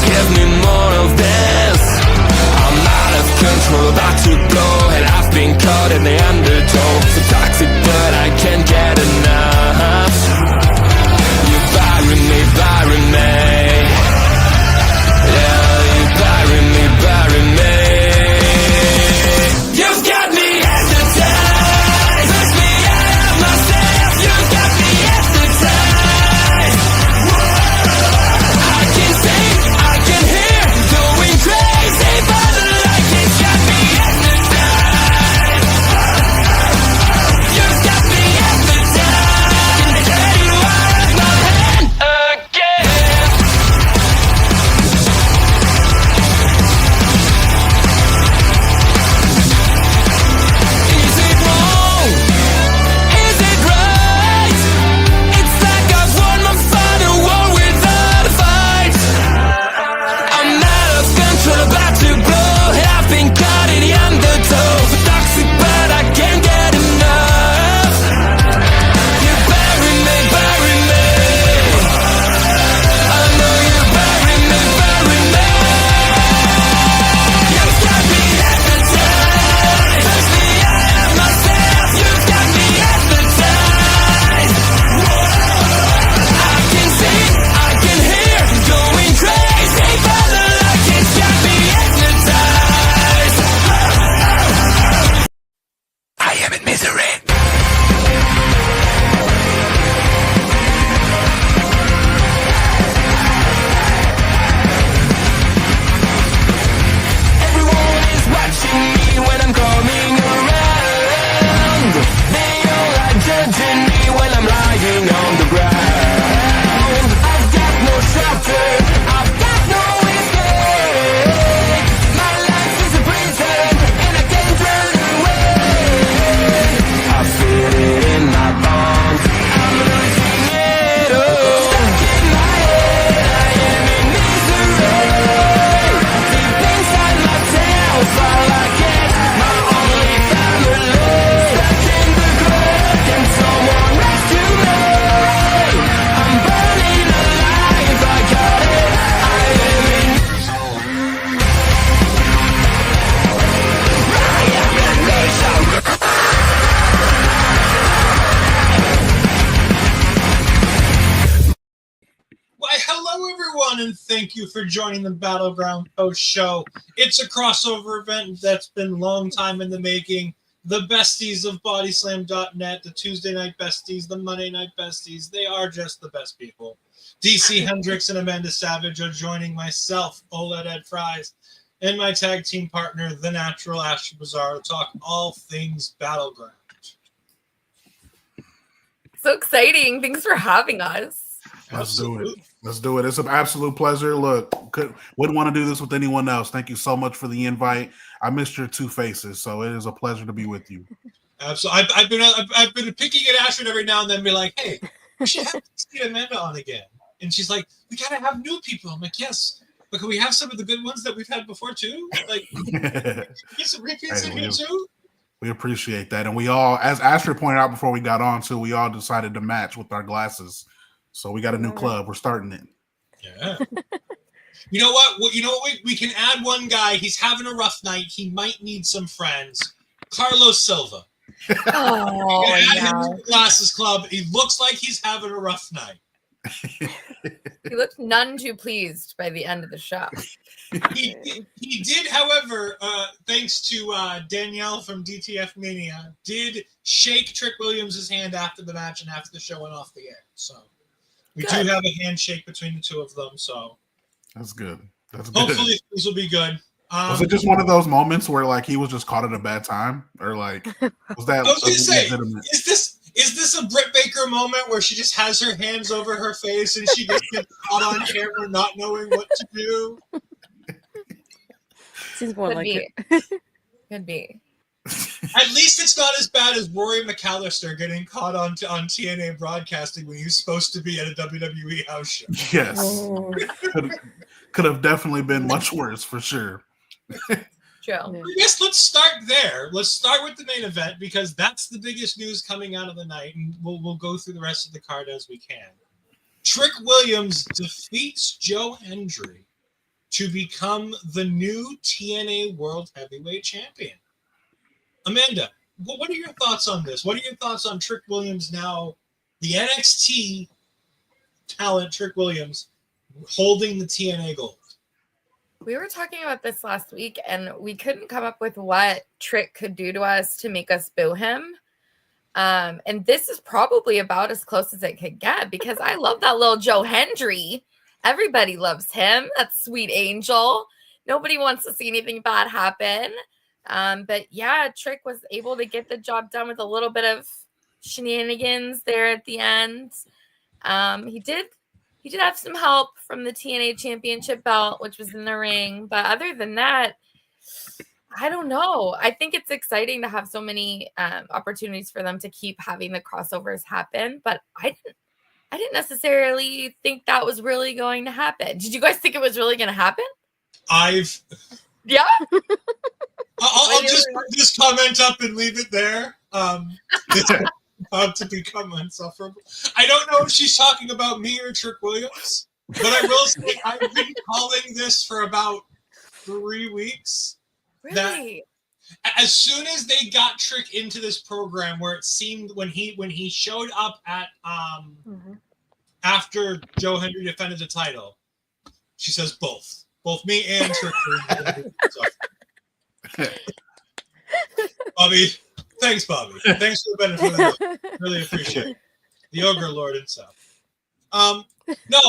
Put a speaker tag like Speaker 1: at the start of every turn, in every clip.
Speaker 1: Give me more of this. I'm out of control, about to blow, and I've been caught in the undertow. So toxic, but I can't get enough. You bury me, bury me. Yeah, you bury me, bury me. You've got me hypnotized. Push me out of myself. You've got me hypnotized. I can see, I can hear, going crazy, but the light has got me hypnotized. You've got me hypnotized. And get you out of my hand again. Is it wrong? Is it right? It's like I've won my final war without a fight. I'm out of control, about to blow, and I've been caught in the undertow. So toxic, but I can't get enough. You bury me, bury me. I know you bury me, bury me. You've got me hypnotized. Push me out of myself. You've got me hypnotized. I can see, I can hear, going crazy, but the light has got me hypnotized. I am in misery. Everyone is watching me when I'm coming around. They all are judging me when I'm lying on the ground. I've got no shelter, I've got no escape. My life is a prison and I can't run away. I feel it in my bones, I'm losing it all. Stuck in my head, I am in misery. Deep inside myself, all I get, my only family. Stuck in the grave, can someone rescue me? I'm burning alive, I got it, I am in
Speaker 2: Why, hello everyone, and thank you for joining the Battleground post show. It's a crossover event that's been a long time in the making. The Besties of Bodyslam.net, the Tuesday night Besties, the Monday night Besties, they are just the best people. DC Hendricks and Amanda Savage are joining myself, Oled Ed Fries, and my tag team partner, The Natural Asher Bazaar, to talk all things Battleground.
Speaker 3: So exciting. Thanks for having us.
Speaker 4: Let's do it. Let's do it. It's an absolute pleasure. Look, wouldn't want to do this with anyone else. Thank you so much for the invite. I missed your two faces, so it is a pleasure to be with you.
Speaker 2: Absolutely. I've been picking at Ashford every now and then, be like, hey, we should have to get Amanda on again. And she's like, we gotta have new people. I'm like, yes, but can we have some of the good ones that we've had before too? Like, get some repeats in here too.
Speaker 4: We appreciate that, and we all, as Asher pointed out before we got on too, we all decided to match with our glasses. So we got a new club. We're starting it.
Speaker 2: Yeah. You know what? We can add one guy. He's having a rough night. He might need some friends. Carlos Silva.
Speaker 3: Oh,
Speaker 2: add him to the Glasses Club. He looks like he's having a rough night.
Speaker 3: He looked none too pleased by the end of the show.
Speaker 2: He did, however, thanks to Danielle from DTF Mania, did shake Trick Williams' hand after the match and after the show went off the air. So we do have a handshake between the two of them. So
Speaker 4: that's good. That's good.
Speaker 2: Hopefully things will be good.
Speaker 4: Was it just one of those moments where like he was just caught at a bad time, or like was that?
Speaker 2: I was going to say, is this a Britt Baker moment where she just has her hands over her face and she just gets caught on camera not knowing what to do?
Speaker 5: Seems more
Speaker 3: Could
Speaker 5: like
Speaker 3: be.
Speaker 5: it.
Speaker 3: Could be.
Speaker 2: At least it's not as bad as Rory McAllister getting caught on TNA broadcasting when he was supposed to be at a WWE house show.
Speaker 4: Yes. Could have definitely been much worse for sure.
Speaker 3: Joe.
Speaker 2: I guess let's start there. Let's start with the main event because that's the biggest news coming out of the night, and we'll go through the rest of the card as we can. Trick Williams defeats Joe Hendry to become the new TNA World Heavyweight Champion. Amanda, what are your thoughts on this? What are your thoughts on Trick Williams now, the NXT talent Trick Williams, holding the TNA gold?
Speaker 3: We were talking about this last week, and we couldn't come up with what Trick could do to us to make us boo him. And this is probably about as close as it could get, because I love that little Joe Hendry. Everybody loves him. That sweet angel. Nobody wants to see anything bad happen. But yeah, Trick was able to get the job done with a little bit of shenanigans there at the end. He did have some help from the TNA Championship belt, which was in the ring. But other than that, I don't know. I think it's exciting to have so many opportunities for them to keep having the crossovers happen. But I didn't necessarily think that was really going to happen. Did you guys think it was really going to happen?
Speaker 2: Yeah. I'll just put this comment up and leave it there. It's about to become insufferable. I don't know if she's talking about me or Trick Williams, but I will say I've been calling this for about 3 weeks.
Speaker 3: Really?
Speaker 2: That as soon as they got Trick into this program, where it seemed when he showed up at after Joe Hendry defended the title, she says both me and Trick. Bobby, thanks, Bobby. Thanks for the benefit of the doubt. Really appreciate it. The Ogre Lord himself. No,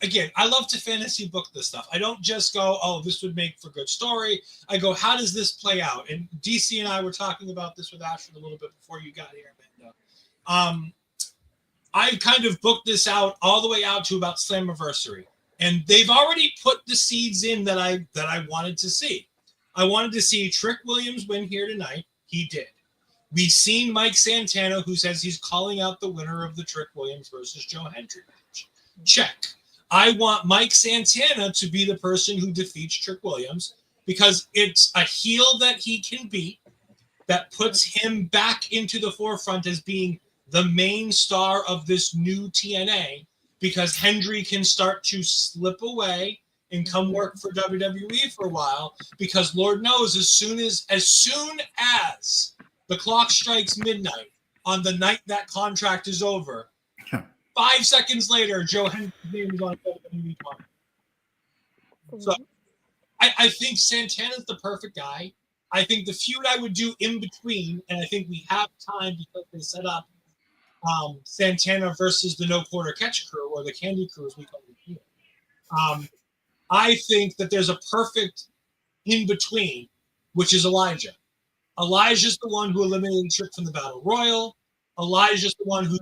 Speaker 2: again, I love to fantasy book this stuff. I don't just go, oh, this would make for good story. I go, how does this play out? And DC and I were talking about this with Ashford a little bit before you got here, Amanda. I kind of booked this out all the way out to about Slammiversary, and they've already put the seeds in that I wanted to see. I wanted to see Trick Williams win here tonight. He did. We've seen Mike Santana, who says he's calling out the winner of the Trick Williams versus Joe Hendry match. Check. I want Mike Santana to be the person who defeats Trick Williams, because it's a heel that he can beat that puts him back into the forefront as being the main star of this new TNA, because Hendry can start to slip away and come work for WWE for a while, because Lord knows as soon as the clock strikes midnight on the night that contract is over, 5 seconds later, Joe Hendry's name is on WWE contract. So I think Santana's the perfect guy. I think the feud I would do in between, and I think we have time because they set up Santana versus the No Quarter Catch crew, or the Candy crew as we call it here. I think that there's a perfect in between, which is Elijah. Elijah's the one who eliminated Trick from the Battle Royal. Elijah's the one who,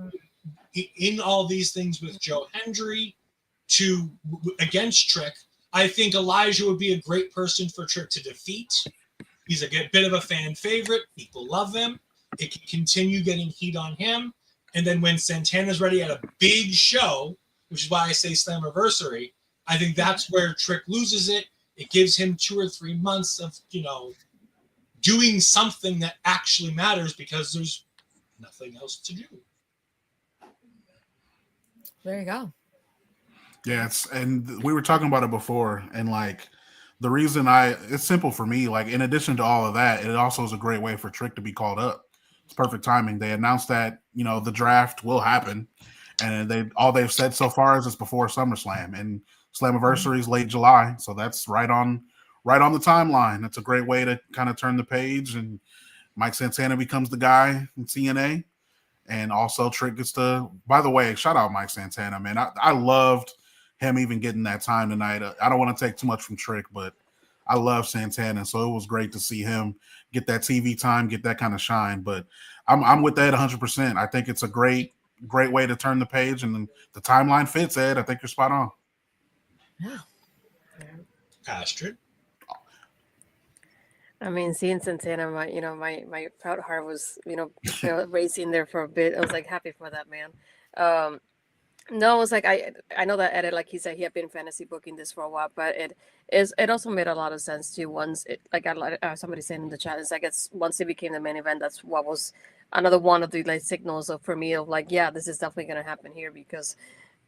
Speaker 2: in all these things with Joe Hendry against Trick. I think Elijah would be a great person for Trick to defeat. He's a bit of a fan favorite. People love him. It can continue getting heat on him. And then when Santana's ready at a big show, which is why I say Slammiversary, I think that's where Trick loses it. It gives him 2 or 3 months of, doing something that actually matters, because there's nothing else to do.
Speaker 3: There you go.
Speaker 4: Yeah, and we were talking about it before, and the reason it's simple for me. In addition to all of that, it also is a great way for Trick to be called up. It's perfect timing. They announced that the draft will happen, and they've said so far is it's before SummerSlam, and Slammiversary is late July, so that's right on the timeline. That's a great way to kind of turn the page, and Mike Santana becomes the guy in TNA, and also Trick gets to. By the way, shout out Mike Santana, man. I loved him even getting that time tonight. I don't want to take too much from Trick, but I love Santana, so it was great to see him get that TV time, get that kind of shine. But I'm with Ed 100%. I think it's a great way to turn the page, and the timeline fits, Ed. I think you're spot on.
Speaker 3: Yeah.
Speaker 2: Astrid?
Speaker 5: I mean, seeing Santana, my proud heart was, racing there for a bit. I was happy for that man. No, it was I know that Ed, like he said, he had been fantasy booking this for a while, but it also made a lot of sense too. Once somebody saying in the chat, it's once it became the main event, that's what was another one of the signals for me of yeah, this is definitely gonna happen here, because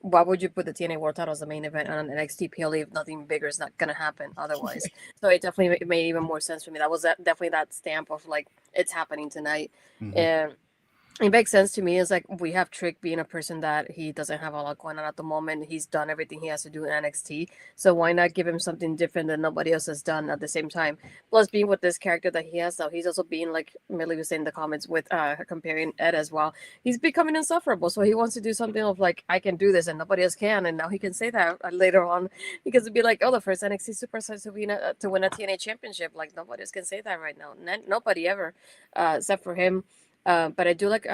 Speaker 5: why would you put the TNA World Title as the main event on an NXT PLE if nothing bigger is not gonna happen otherwise? So it definitely made even more sense for me. That was definitely that stamp of like it's happening tonight, and it makes sense to me. It's like we have Trick being a person that he doesn't have a lot going on at the moment. He's done everything he has to do in NXT. So why not give him something different that nobody else has done at the same time? Plus, being with this character that he has now, he's also being like Millie was saying in the comments with comparing Ed as well. He's becoming insufferable. So he wants to do something of like, I can do this and nobody else can. And now he can say that later on because it'd be like, oh, the first NXT superstar to win a TNA championship. Like nobody else can say that right now. Nobody ever, except for him. But I do like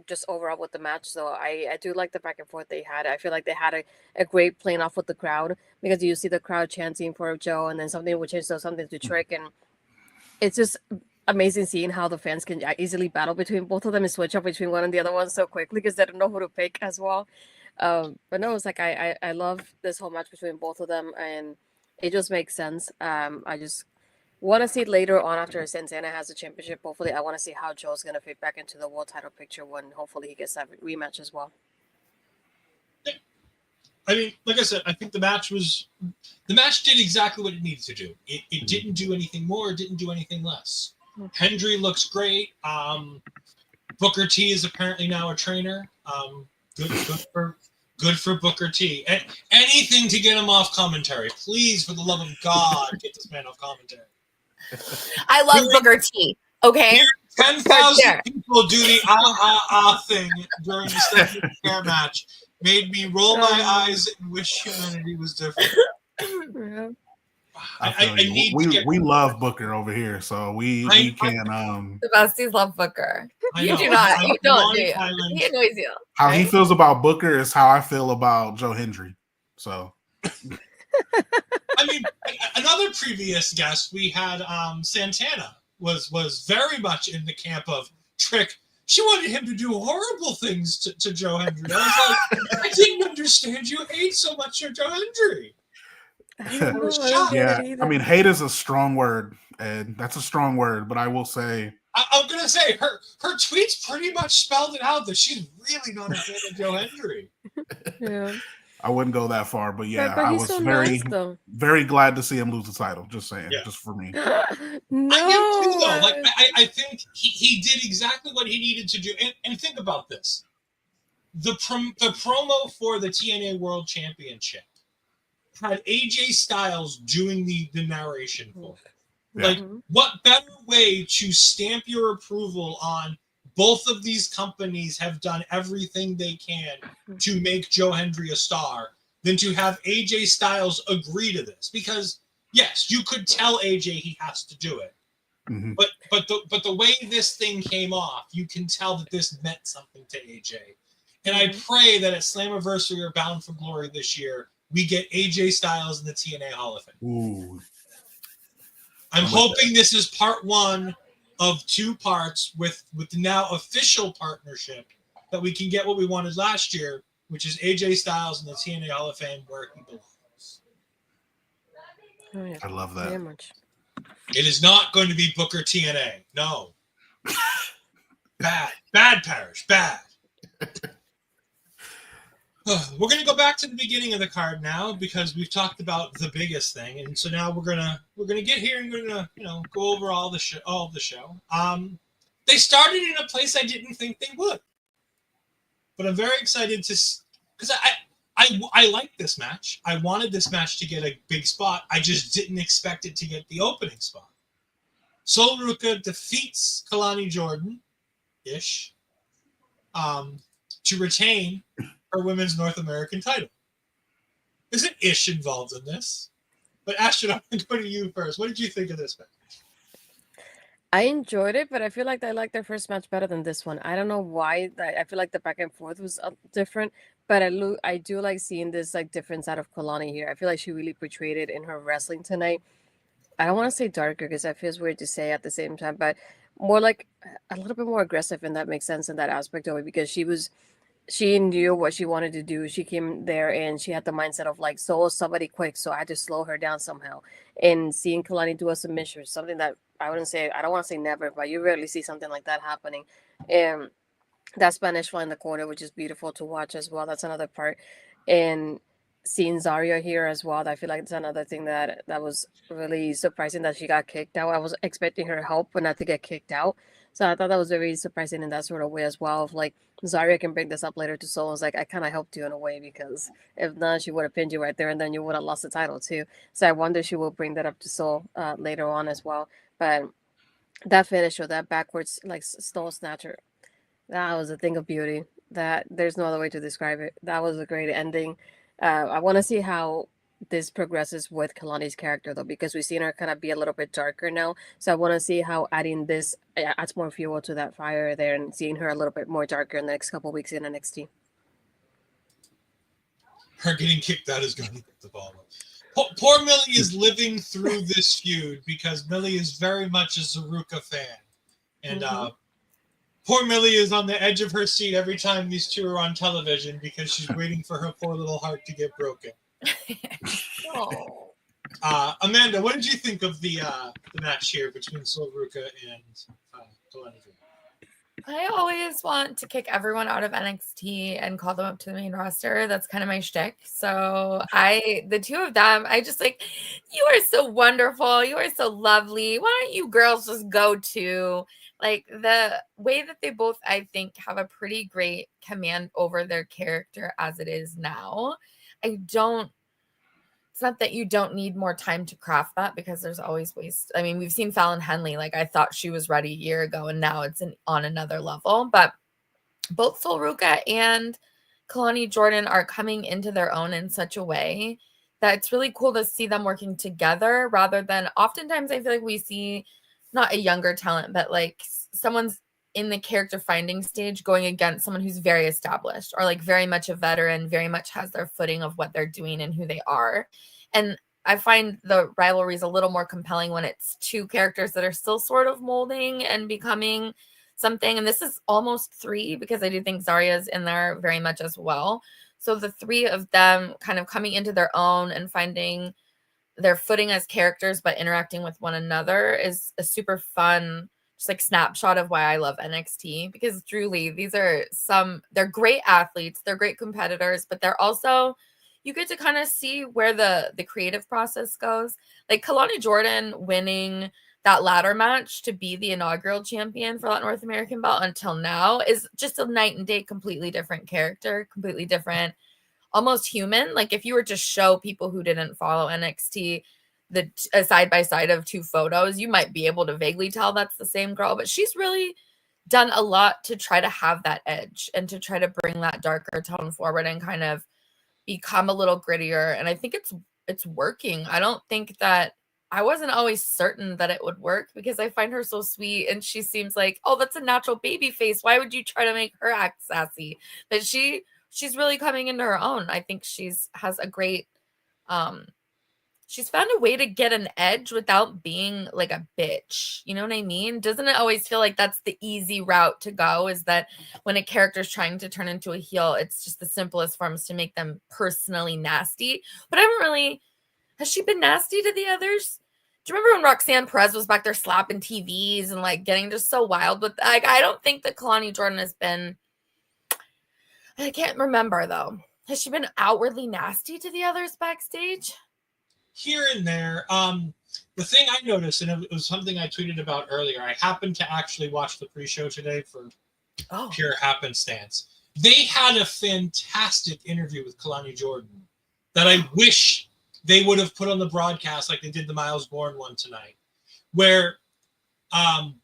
Speaker 5: just overall with the match. So I do like the back and forth they had. I feel like they had a great playing off with the crowd because you see the crowd chanting for Joe and then something would change to something to Trick. And it's just amazing seeing how the fans can easily battle between both of them and switch up between one and the other one so quickly because they don't know who to pick as well. But no, it's like I love this whole match between both of them and it just makes sense. I just want to see it later on after Santana has the championship. Hopefully, I want to see how Joe's going to fit back into the world title picture when hopefully he gets that rematch as well.
Speaker 2: I mean, like I said, I think the match did exactly what it needed to do. It didn't do anything more, it didn't do anything less. Hendry looks great. Booker T is apparently now a trainer. Good for Booker T. Anything to get him off commentary. Please, for the love of God, get this man off commentary.
Speaker 3: I love Booker T. Okay,
Speaker 2: 10,000 people do the thing during the Stephanie Fair match. Made me roll my eyes and wish humanity was different.
Speaker 4: We love Booker over here, so we can.
Speaker 3: The Besties love Booker. You do not. You don't. Do you? He annoys you.
Speaker 4: How he feels about Booker is how I feel about Joe Hendry. So.
Speaker 2: I mean, another previous guest we had, Santana, was very much in the camp of Trick. She wanted him to do horrible things to Joe Hendry. I was like, I didn't understand you hate so much of Joe Hendry.
Speaker 4: Yeah, I mean, hate is a strong word, and that's a strong word. But I will say,
Speaker 2: I'm gonna say her tweets pretty much spelled it out that she's really not a fan of Joe Hendry.
Speaker 5: Yeah.
Speaker 4: I wouldn't go that far, but yeah,
Speaker 5: but
Speaker 4: I was
Speaker 5: so
Speaker 4: very,
Speaker 5: nice,
Speaker 4: very glad to see him lose the title. Just saying, just for me.
Speaker 5: No.
Speaker 2: I do too, though. Like I think he did exactly what he needed to do. And think about this: the promo for the TNA World Championship had AJ Styles doing the narration for it. Like, what better way to stamp your approval on both of these companies have done everything they can to make Joe Hendry a star than to have AJ Styles agree to this? Because yes, you could tell AJ he has to do it, but the way this thing came off, you can tell that this meant something to AJ. And I pray that at Slammiversary or Bound for Glory this year, we get AJ Styles in the TNA Hall of Fame.
Speaker 4: Ooh.
Speaker 2: I'm hoping this is part one of two parts with the now official partnership that we can get what we wanted last year, which is AJ Styles in the TNA Hall of Fame where he belongs.
Speaker 5: Oh, yeah.
Speaker 4: I love that.
Speaker 5: Very much.
Speaker 2: It is not going to be Booker TNA. No. Bad Parish. Bad. We're going to go back to the beginning of the card now because we've talked about the biggest thing, and so now we're gonna get here and we're gonna go over all of the show. They started in a place I didn't think they would, but I'm very excited because I like this match. I wanted this match to get a big spot. I just didn't expect it to get the opening spot. Sol Ruca defeats Kelani Jordynne to retain her women's North American title. There's an ish involved in this. But Ashton, I'm going to go to you first. What did you think of this match?
Speaker 5: I enjoyed it, but I feel like I liked their first match better than this one. I don't know why. I feel like the back and forth was different, but I do like seeing this like difference out of Kelani here. I feel like she really portrayed it in her wrestling tonight. I don't want to say darker because that feels weird to say at the same time, but more like a little bit more aggressive, and that makes sense in that aspect of it because she knew what she wanted to do. She came there and she had the mindset of like, so somebody quick, so I had to slow her down somehow. And seeing Kelani do a submission is something that I don't want to say never, but you rarely see something like that happening. And that Spanish fly in the corner, which is beautiful to watch as well. That's another part. And seeing Zaria here as well, I feel like it's another thing that was really surprising that she got kicked out. I was expecting her help, but not to get kicked out. So I thought that was very surprising in that sort of way as well. Of like Zaria can bring this up later to Soul. It's like I kind of helped you in a way, because if not, she would have pinned you right there, and then you would have lost the title too. So I wonder she will bring that up to Soul later on as well. But that finish or that backwards like stone snatcher, that was a thing of beauty. That there's no other way to describe it. That was a great ending. I want to see how this progresses with Kelani's character though, because we've seen her kind of be a little bit darker now. So I want to see how adding this adds more fuel to that fire there, and seeing her a little bit more darker in the next couple weeks in NXT.
Speaker 2: Her getting kicked out is going to get the ball. Poor Millie is living through this feud because Millie is very much a Ruca fan, and poor Millie is on the edge of her seat every time these two are on television because she's waiting for her poor little heart to get broken.
Speaker 3: Oh.
Speaker 2: Amanda, what did you think of the match here between Sol Ruca and Kelani?
Speaker 3: I always want to kick everyone out of NXT and call them up to the main roster. That's kind of my shtick. So the two of them, I just like, you are so wonderful. You are so lovely. Why don't you girls just go to like the way that they both, I think, have a pretty great command over their character as it is now. It's not that you don't need more time to craft that, because there's always ways. I mean, we've seen Fallon Henley. Like, I thought she was ready a year ago, and now it's on another level. But both Sol Ruca and Kelani Jordynne are coming into their own in such a way that it's really cool to see them working together, rather than oftentimes I feel like we see not a younger talent, but like someone's in the character finding stage going against someone who's very established or like very much a veteran, very much has their footing of what they're doing and who they are. And I find the rivalries a little more compelling when it's two characters that are still sort of molding and becoming something. And this is almost three, because I do think Zaria's in there very much as well. So the three of them kind of coming into their own and finding their footing as characters, but interacting with one another is a super fun, just like snapshot of why I love NXT, because truly they're great athletes, they're great competitors, but they're also, you get to kind of see where the creative process goes. Like Kelani Jordynne winning that ladder match to be the inaugural champion for that North American belt until now is just a night and day, completely different character, completely different, almost human. Like if you were to show people who didn't follow NXT a side by side of two photos, you might be able to vaguely tell that's the same girl, but she's really done a lot to try to have that edge and to try to bring that darker tone forward and kind of become a little grittier. And I think it's working. I wasn't always certain that it would work, because I find her so sweet and she seems like, oh, that's a natural baby face. Why would you try to make her act sassy? But she's really coming into her own. I think has a great she's found a way to get an edge without being like a bitch. You know what I mean? Doesn't it always feel like that's the easy route to go, is that when a character's trying to turn into a heel, it's just the simplest forms to make them personally nasty. But has she been nasty to the others? Do you remember when Roxanne Perez was back there slapping TVs and like getting just so wild with, like, I don't think that Kelani Jordynne has been, I can't remember though. Has she been outwardly nasty to the others backstage?
Speaker 2: Here and there. The thing I noticed, and it was something I tweeted about earlier, I happened to actually watch the pre-show today for pure happenstance. They had a fantastic interview with Kelani Jordynne that I wish they would have put on the broadcast like they did the Myles Borne one tonight, where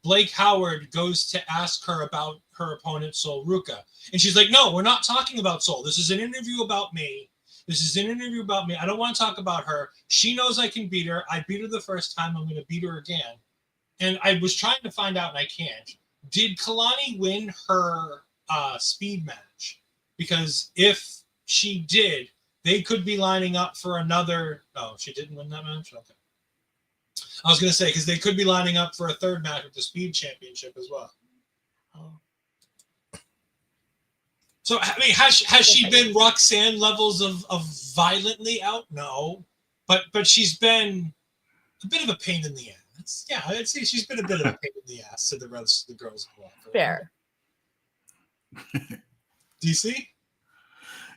Speaker 2: Blake Howard goes to ask her about her opponent, Sol Ruca. And she's like, no, we're not talking about Sol. This is an interview about me. I don't want to talk about her. She knows I can beat her. I beat her the first time. I'm going to beat her again. And I was trying to find out, and I can't. Did Kelani win her speed match? Because if she did, they could be lining up for another. Oh, she didn't win that match? Okay. I was going to say, because they could be lining up for a third match with the Speed Championship as well. Oh. So, I mean, has she been Roxanne levels of violently out? No. But she's been a bit of a pain in the ass. Yeah, I'd say she's been a bit of a pain in the ass to the rest of the girls.
Speaker 3: Fair.
Speaker 2: DC?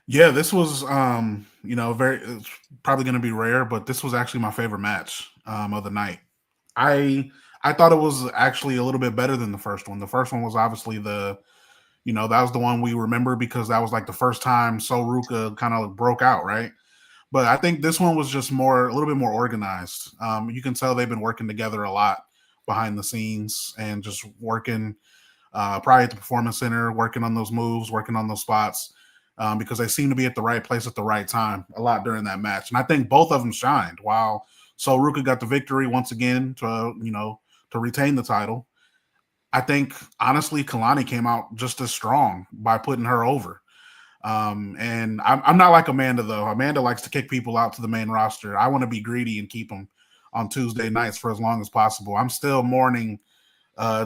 Speaker 4: Yeah, this was it's probably going to be rare, but this was actually my favorite match of the night. I thought it was actually a little bit better than the first one. The first one was obviously that was the one we remember because that was like the first time Ruca kind of broke out, right? But I think this one was just a little bit more organized. You can tell they've been working together a lot behind the scenes and just working probably at the Performance Center, working on those moves, working on those spots. Because they seem to be at the right place at the right time a lot during that match. And I think both of them shined. While Ruca got the victory once again to retain the title, I think, honestly, Kelani came out just as strong by putting her over. And I'm not like Amanda, though. Amanda likes to kick people out to the main roster. I want to be greedy and keep them on Tuesday nights for as long as possible. I'm still mourning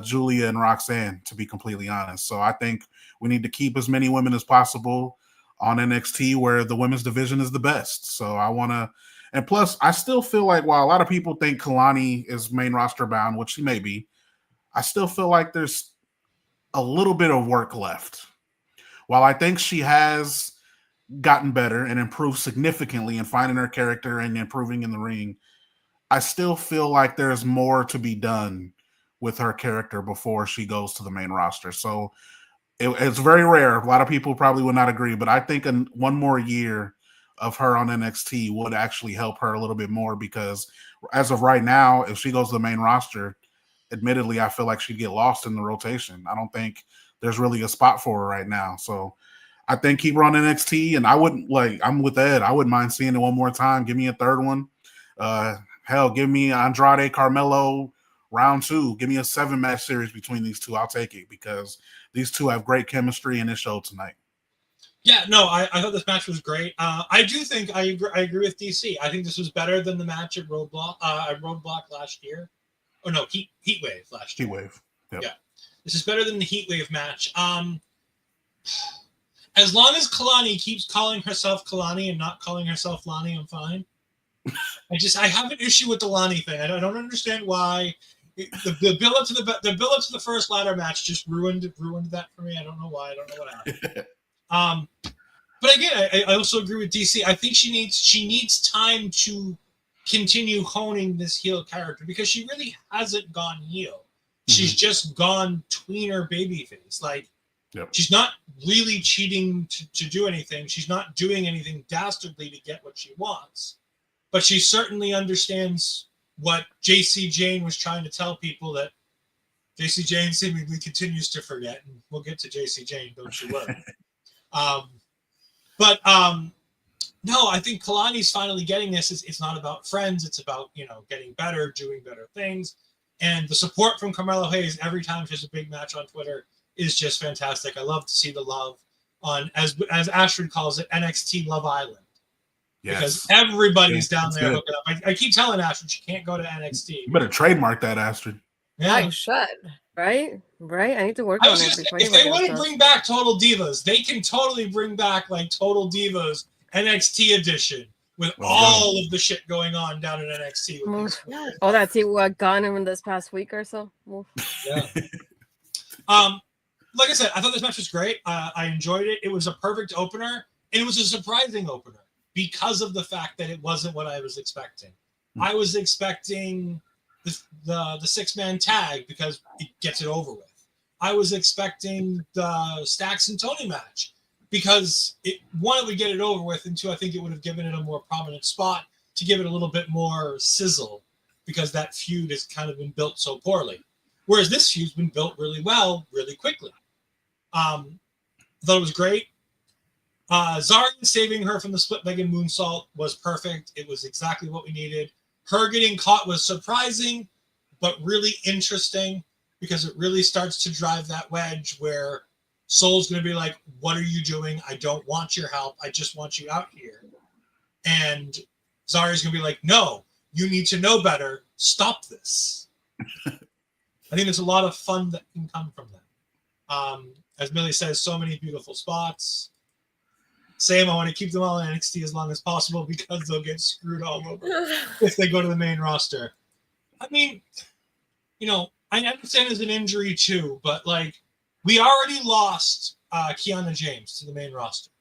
Speaker 4: Julia and Roxanne, to be completely honest. So I think we need to keep as many women as possible on NXT where the women's division is the best. So I want to, and plus I still feel like while a lot of people think Kelani is main roster bound, which she may be, I still feel like there's a little bit of work left. While I think she has gotten better and improved significantly in finding her character and improving in the ring, I still feel like there's more to be done with her character before she goes to the main roster. So it's very rare. A lot of people probably would not agree, but I think one more year of her on NXT would actually help her a little bit more because as of right now, if she goes to the main roster, admittedly, I feel like she'd get lost in the rotation. I don't think there's really a spot for her right now. So I think keep her on NXT, and I'm with Ed. I wouldn't mind seeing it one more time. Give me a third one. Hell, give me Andrade, Carmelo, round 2. Give me a 7-match series between these two. I'll take it because these two have great chemistry in this show tonight.
Speaker 2: Yeah, no, I thought this match was great. I do think I agree with DC. I think this was better than the match at Roadblock last year. Oh no, Heatwave last year.
Speaker 4: Heatwave. Yep. Yeah.
Speaker 2: This is better than the Heatwave match. As long as Kelani keeps calling herself Kelani and not calling herself Lani, I'm fine. I have an issue with the Lani thing. I don't understand why. The build up to the first ladder match just ruined that for me. I don't know why. I don't know what happened. But again, I also agree with DC. I think she needs time to continue honing this heel character because she really hasn't gone heel. She's just gone tweener babyface. She's not really cheating to do anything. She's not doing anything dastardly to get what she wants. But she certainly understands what JC Jane was trying to tell people that JC Jane seemingly continues to forget. And we'll get to JC Jane, don't you worry. No, I think Kalani's finally getting this. It's not about friends. It's about, getting better, doing better things. And the support from Carmelo Hayes every time she has a big match on Twitter is just fantastic. I love to see the love on, as Astrid calls it, NXT Love Island. Yes. Because everybody's down there hooking up. I keep telling Astrid she can't go to NXT.
Speaker 4: You better trademark that, Astrid.
Speaker 3: Yeah, you should.
Speaker 5: Right? I need to work on it.
Speaker 2: If they want to bring back Total Divas, they can totally bring back Total Divas NXT edition with all of the shit going on down in NXT.
Speaker 5: Oh, that's what gone in this past week or so.
Speaker 2: Yeah. Like I said, I thought this match was great. I enjoyed it. It was a perfect opener, and it was a surprising opener because of the fact that it wasn't what I was expecting. I was expecting the 6-man tag because it gets it over with. I was expecting the Stacks and Tony match because it would get it over with, and 2, I think it would have given it a more prominent spot to give it a little bit more sizzle because that feud has kind of been built so poorly. Whereas this feud's been built really well, really quickly. Thought it was great. Zaria saving her from the split-legged moonsault was perfect. It was exactly what we needed. Her getting caught was surprising, but really interesting because it really starts to drive that wedge where Soul's going to be like, what are you doing? I don't want your help. I just want you out here. And Zaria's going to be like, no, you need to know better. Stop this. I think there's a lot of fun that can come from that. As Millie says, so many beautiful spots. Same, I want to keep them all in NXT as long as possible because they'll get screwed all over if they go to the main roster. I mean, I understand there's an injury too, but we already lost Kiana James to the main roster.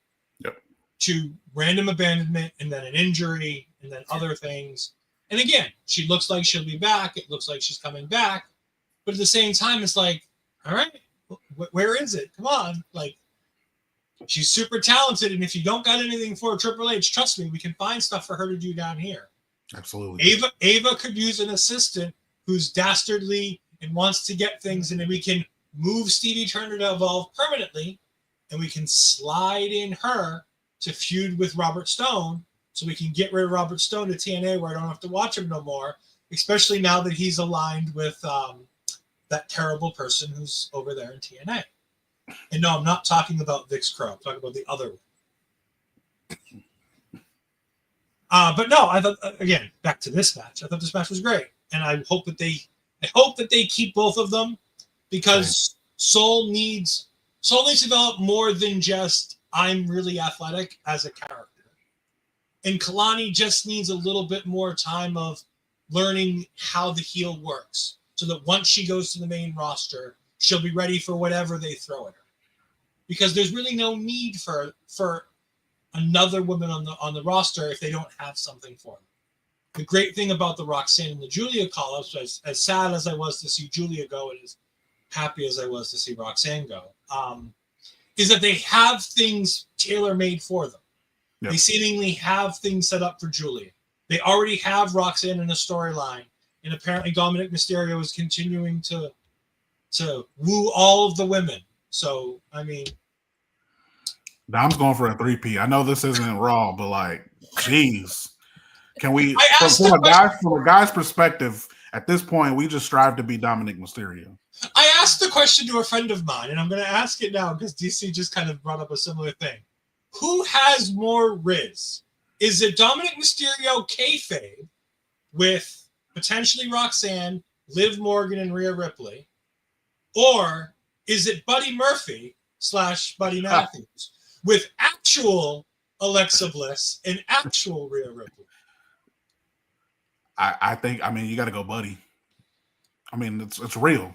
Speaker 4: Yep.
Speaker 2: To random abandonment and then an injury and then other things. And again, she looks like she'll be back. It looks like she's coming back. But at the same time, it's like, all right, where is it? Come on. Like, she's super talented. And if you don't got anything for Triple H, trust me, we can find stuff for her to do down here.
Speaker 4: Absolutely.
Speaker 2: Ava could use an assistant who's dastardly and wants to get things, and then we can move Stevie Turner to Evolve permanently, and we can slide in her to feud with Robert Stone, so we can get rid of Robert Stone to TNA where I don't have to watch him no more, especially now that he's aligned with that terrible person who's over there in TNA. And no, I'm not talking about Vix Crow. I'm talking about the other one. But no, I thought, again, back to this match. I thought this match was great, and I hope that they keep both of them, because Soul needs to develop more than just I'm really athletic as a character, and Kelani just needs a little bit more time of learning how the heel works, so that once she goes to the main roster, she'll be ready for whatever they throw at her, because there's really no need for another woman on the roster if they don't have something for them. The great thing about the Roxanne and the Julia call-ups, as sad as I was to see Julia go and as happy as I was to see Roxanne go, is that they have things tailor-made for them. Yep. They seemingly have things set up for Julia. They already have Roxanne in a storyline, and apparently Dominic Mysterio is continuing to woo all of the women. So, I mean...
Speaker 4: Dom's going for a 3P. I know this isn't Raw, but like, geez. Can we, from a guy's perspective, at this point, we just strive to be Dominic Mysterio.
Speaker 2: I asked the question to a friend of mine, and I'm going to ask it now because DC just kind of brought up a similar thing. Who has more Riz? Is it Dominic Mysterio kayfabe with potentially Roxanne, Liv Morgan, and Rhea Ripley? Or is it Buddy Murphy / Buddy Matthews with actual Alexa Bliss and actual Rhea Ripley?
Speaker 4: I think, you got to go Buddy. I mean, it's real.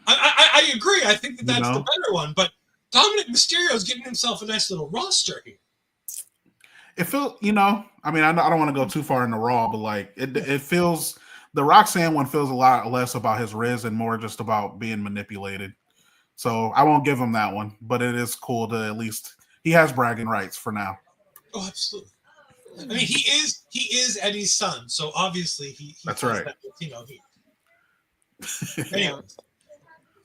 Speaker 2: I agree. I think that's the better one. But Dominic Mysterio is giving himself a nice little roster here.
Speaker 4: It feels, I don't want to go too far into Raw, but like it feels, the Roxanne one feels a lot less about his Riz and more just about being manipulated. So I won't give him that one, but it is cool to at least, he has bragging rights for now.
Speaker 2: Oh, absolutely. I mean, he is Eddie's son, so obviously he
Speaker 4: that's right.
Speaker 2: That, Anyway.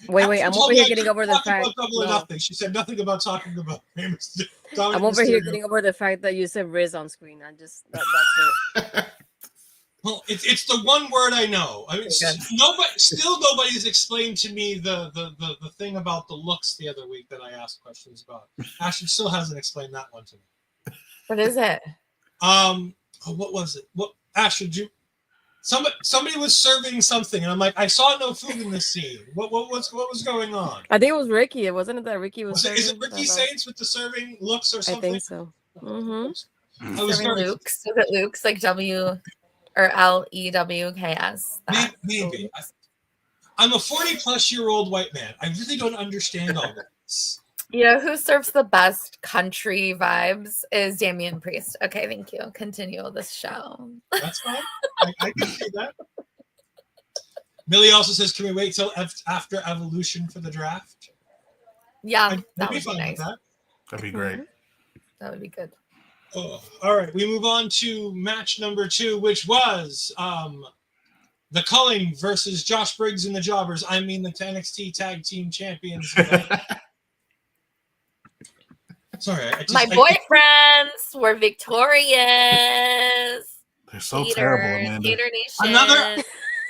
Speaker 5: Wait, I'm over here getting over the fact.
Speaker 2: Nothing. She said nothing about talking about famous.
Speaker 5: I'm over here getting over the fact that you said Riz on screen. That's it.
Speaker 2: Well, it's the one word I know. I mean, nobody's explained to me the thing about the looks the other week that I asked questions about. Ashley still hasn't explained that one to me.
Speaker 3: What is it?
Speaker 2: What was it? What Ashley? Somebody was serving something, and I'm like, I saw no food in this scene. What was going on?
Speaker 5: I think it was Ricky. It wasn't it that Ricky was
Speaker 2: is it Ricky Saints with the serving looks or something?
Speaker 5: I think so. Mm-hmm.
Speaker 2: I was
Speaker 3: serving Luke's. Is it Luke's like W or LEWKS?
Speaker 2: Maybe. I'm a 40-plus-year-old white man. I really don't understand all this.
Speaker 3: You know who serves the best country vibes is Damian Priest. Okay, thank you. Continue this show.
Speaker 2: That's fine. I can see that. Millie also says, can we wait till after Evolution for the draft?
Speaker 3: Yeah, that would be nice.
Speaker 4: That'd be great.
Speaker 3: That would be good.
Speaker 2: Oh, all right, we move on to match number 2, which was the Culling versus Josh Briggs and the Jobbers. The NXT Tag Team Champions. Sorry,
Speaker 3: my boyfriends were victorious.
Speaker 4: They're so terrible, Amanda.
Speaker 3: Hater Nation.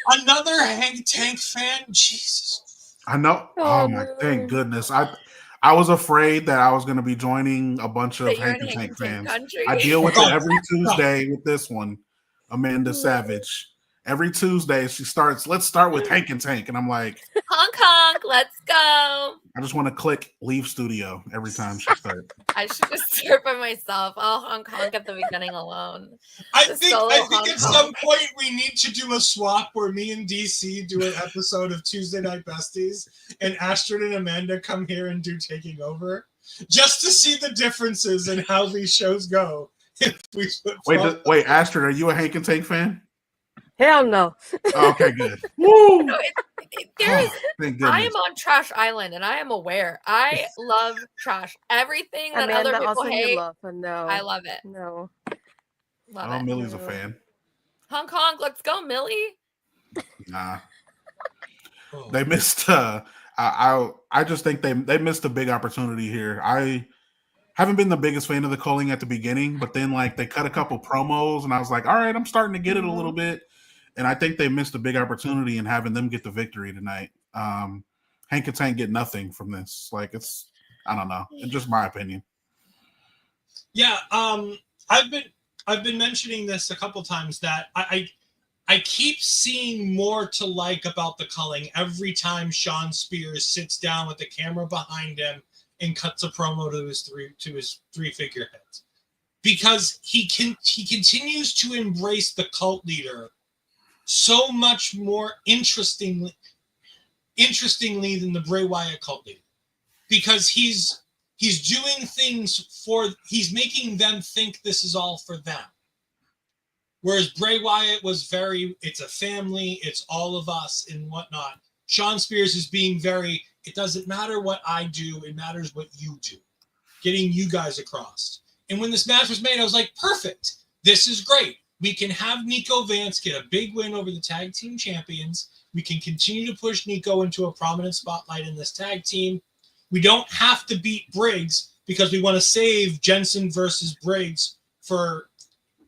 Speaker 2: Another Hank Tank fan. Jesus.
Speaker 4: I know. Oh my! Thank goodness. I was afraid that I was going to be joining a bunch of Hank Tank fans. I deal with it every Tuesday with this one, Amanda Savage. Every Tuesday she starts. Let's start with Hank and Tank, and I'm like,
Speaker 3: honk honk, let's go.
Speaker 4: I just want to click leave studio every time she starts.
Speaker 3: I should just start by myself. I'll honk honk at the beginning alone.
Speaker 2: I think at some point we need to do a swap where me and DC do an episode of Tuesday Night Besties, and Astrid and Amanda come here and do Taking Over. just to see the differences in how these shows go. If we
Speaker 4: Wait, Astrid, are you a Hank and Tank fan?
Speaker 5: Hell no.
Speaker 4: Oh, okay, good. Woo!
Speaker 3: No, there is.
Speaker 4: Thank
Speaker 3: I
Speaker 4: goodness.
Speaker 3: am on Trash Island, and I am aware. I love trash. Everything that other people
Speaker 5: also
Speaker 3: hate,
Speaker 5: you love, no.
Speaker 3: I love it.
Speaker 5: No.
Speaker 3: Love
Speaker 4: Oh,
Speaker 3: it.
Speaker 4: Millie's a fan.
Speaker 3: Hong Kong, let's go, Millie.
Speaker 4: Nah.
Speaker 2: Oh.
Speaker 4: They missed I just think they missed a big opportunity here. I haven't been the biggest fan of the Culling at the beginning, but then like they cut a couple promos and I was like, all right, I'm starting to get it a little bit. And I think they missed a big opportunity in having them get the victory tonight. Hank and Tank get nothing from this. Like I don't know. It's just my opinion.
Speaker 2: Yeah, I've been mentioning this a couple times that I keep seeing more to like about the Culling every time Shawn Spears sits down with the camera behind him and cuts a promo to his three figureheads, because he continues to embrace the cult leader so much more interestingly than the Bray Wyatt cult leader, because he's doing things he's making them think this is all for them. Whereas Bray Wyatt was it's a family, it's all of us and whatnot. Shawn Spears is being it doesn't matter what I do, it matters what you do. Getting you guys across. And when this match was made, I was like, perfect. This is great. We can have Niko Vance get a big win over the tag team champions. We can continue to push Niko into a prominent spotlight in this tag team. We don't have to beat Briggs because we want to save Jensen versus Briggs for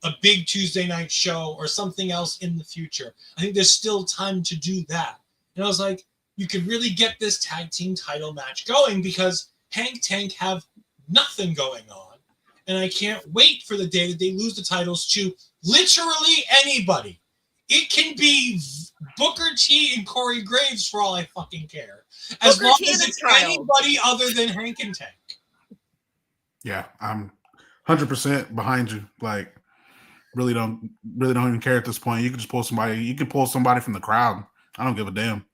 Speaker 2: a big Tuesday night show or something else in the future. I think there's still time to do that. And I was like, you could really get this tag team title match going because Hank Tank have nothing going on. And I can't wait for the day that they lose the titles to literally anybody. It can be Booker T and Corey Graves for all I fucking care. As long as it's anybody other than Hank and Tank.
Speaker 4: Yeah, I'm 100% behind you. Like, really don't even care at this point. You can just pull somebody. You can pull somebody from the crowd. I don't give a damn.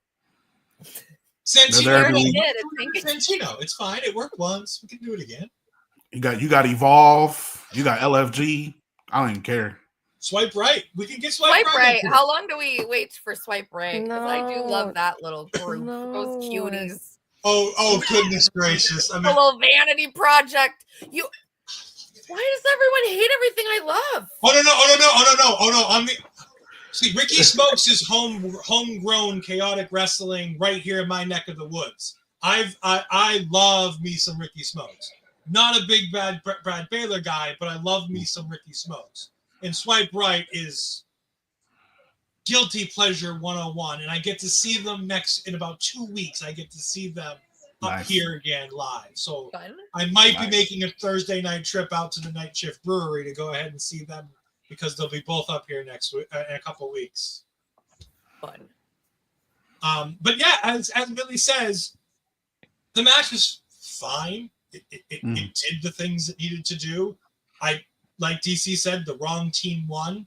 Speaker 2: Santino,
Speaker 3: Santino,
Speaker 2: it's fine. It worked once. We can do it again.
Speaker 4: You got Evolve. You got LFG. I don't even care.
Speaker 2: Swipe right. We can get
Speaker 3: swipe right. How long do we wait for swipe right? Because I do love that little group.
Speaker 5: No.
Speaker 3: Those cuties.
Speaker 2: Oh goodness gracious! I mean,
Speaker 3: a little vanity project. Why does everyone hate everything I love?
Speaker 2: Oh no! See, Ricky Smokes is homegrown chaotic wrestling right here in my neck of the woods. I love me some Ricky Smokes. Not a big bad Brad Baylor guy, but I love me some Ricky Smokes. And Swipe Right is guilty pleasure 101, and I get to see them in about 2 weeks. I get to see them up here again live. So
Speaker 3: Fun.
Speaker 2: I might be making a Thursday night trip out to the Night Shift Brewery to go ahead and see them because they'll be both up here next week in a couple of weeks.
Speaker 3: Fun.
Speaker 2: But yeah, as Billy says, the match was fine. It did the things it needed to do. Like DC said, the wrong team won,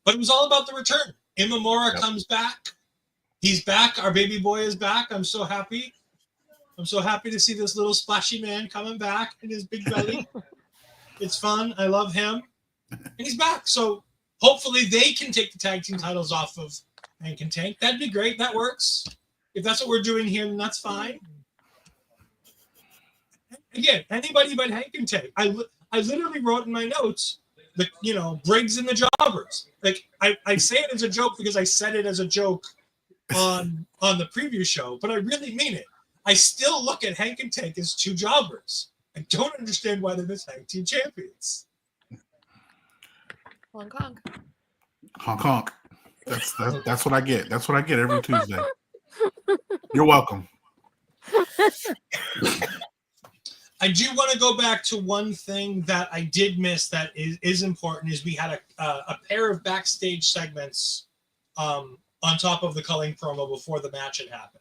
Speaker 2: but it was all about the return. Imamura comes back. He's back. Our baby boy is back. I'm so happy. I'm so happy to see this little splashy man coming back in his big belly. It's fun. I love him. And he's back. So hopefully they can take the tag team titles off of Hank and Tank. That'd be great. That works. If that's what we're doing here, then that's fine. Again, anybody but Hank and Tank. I literally wrote in my notes, Briggs and the Jobbers. Like I say it as a joke because I said it as a joke on the preview show, but I really mean it. I still look at Hank and Tank as two jobbers. I don't understand why they're the tag team champions.
Speaker 3: Hong Kong.
Speaker 4: That's what I get. That's what I get every Tuesday. You're welcome.
Speaker 2: I do want to go back to one thing that I did miss that is important. Is we had a pair of backstage segments on top of the Culling promo before the match had happened.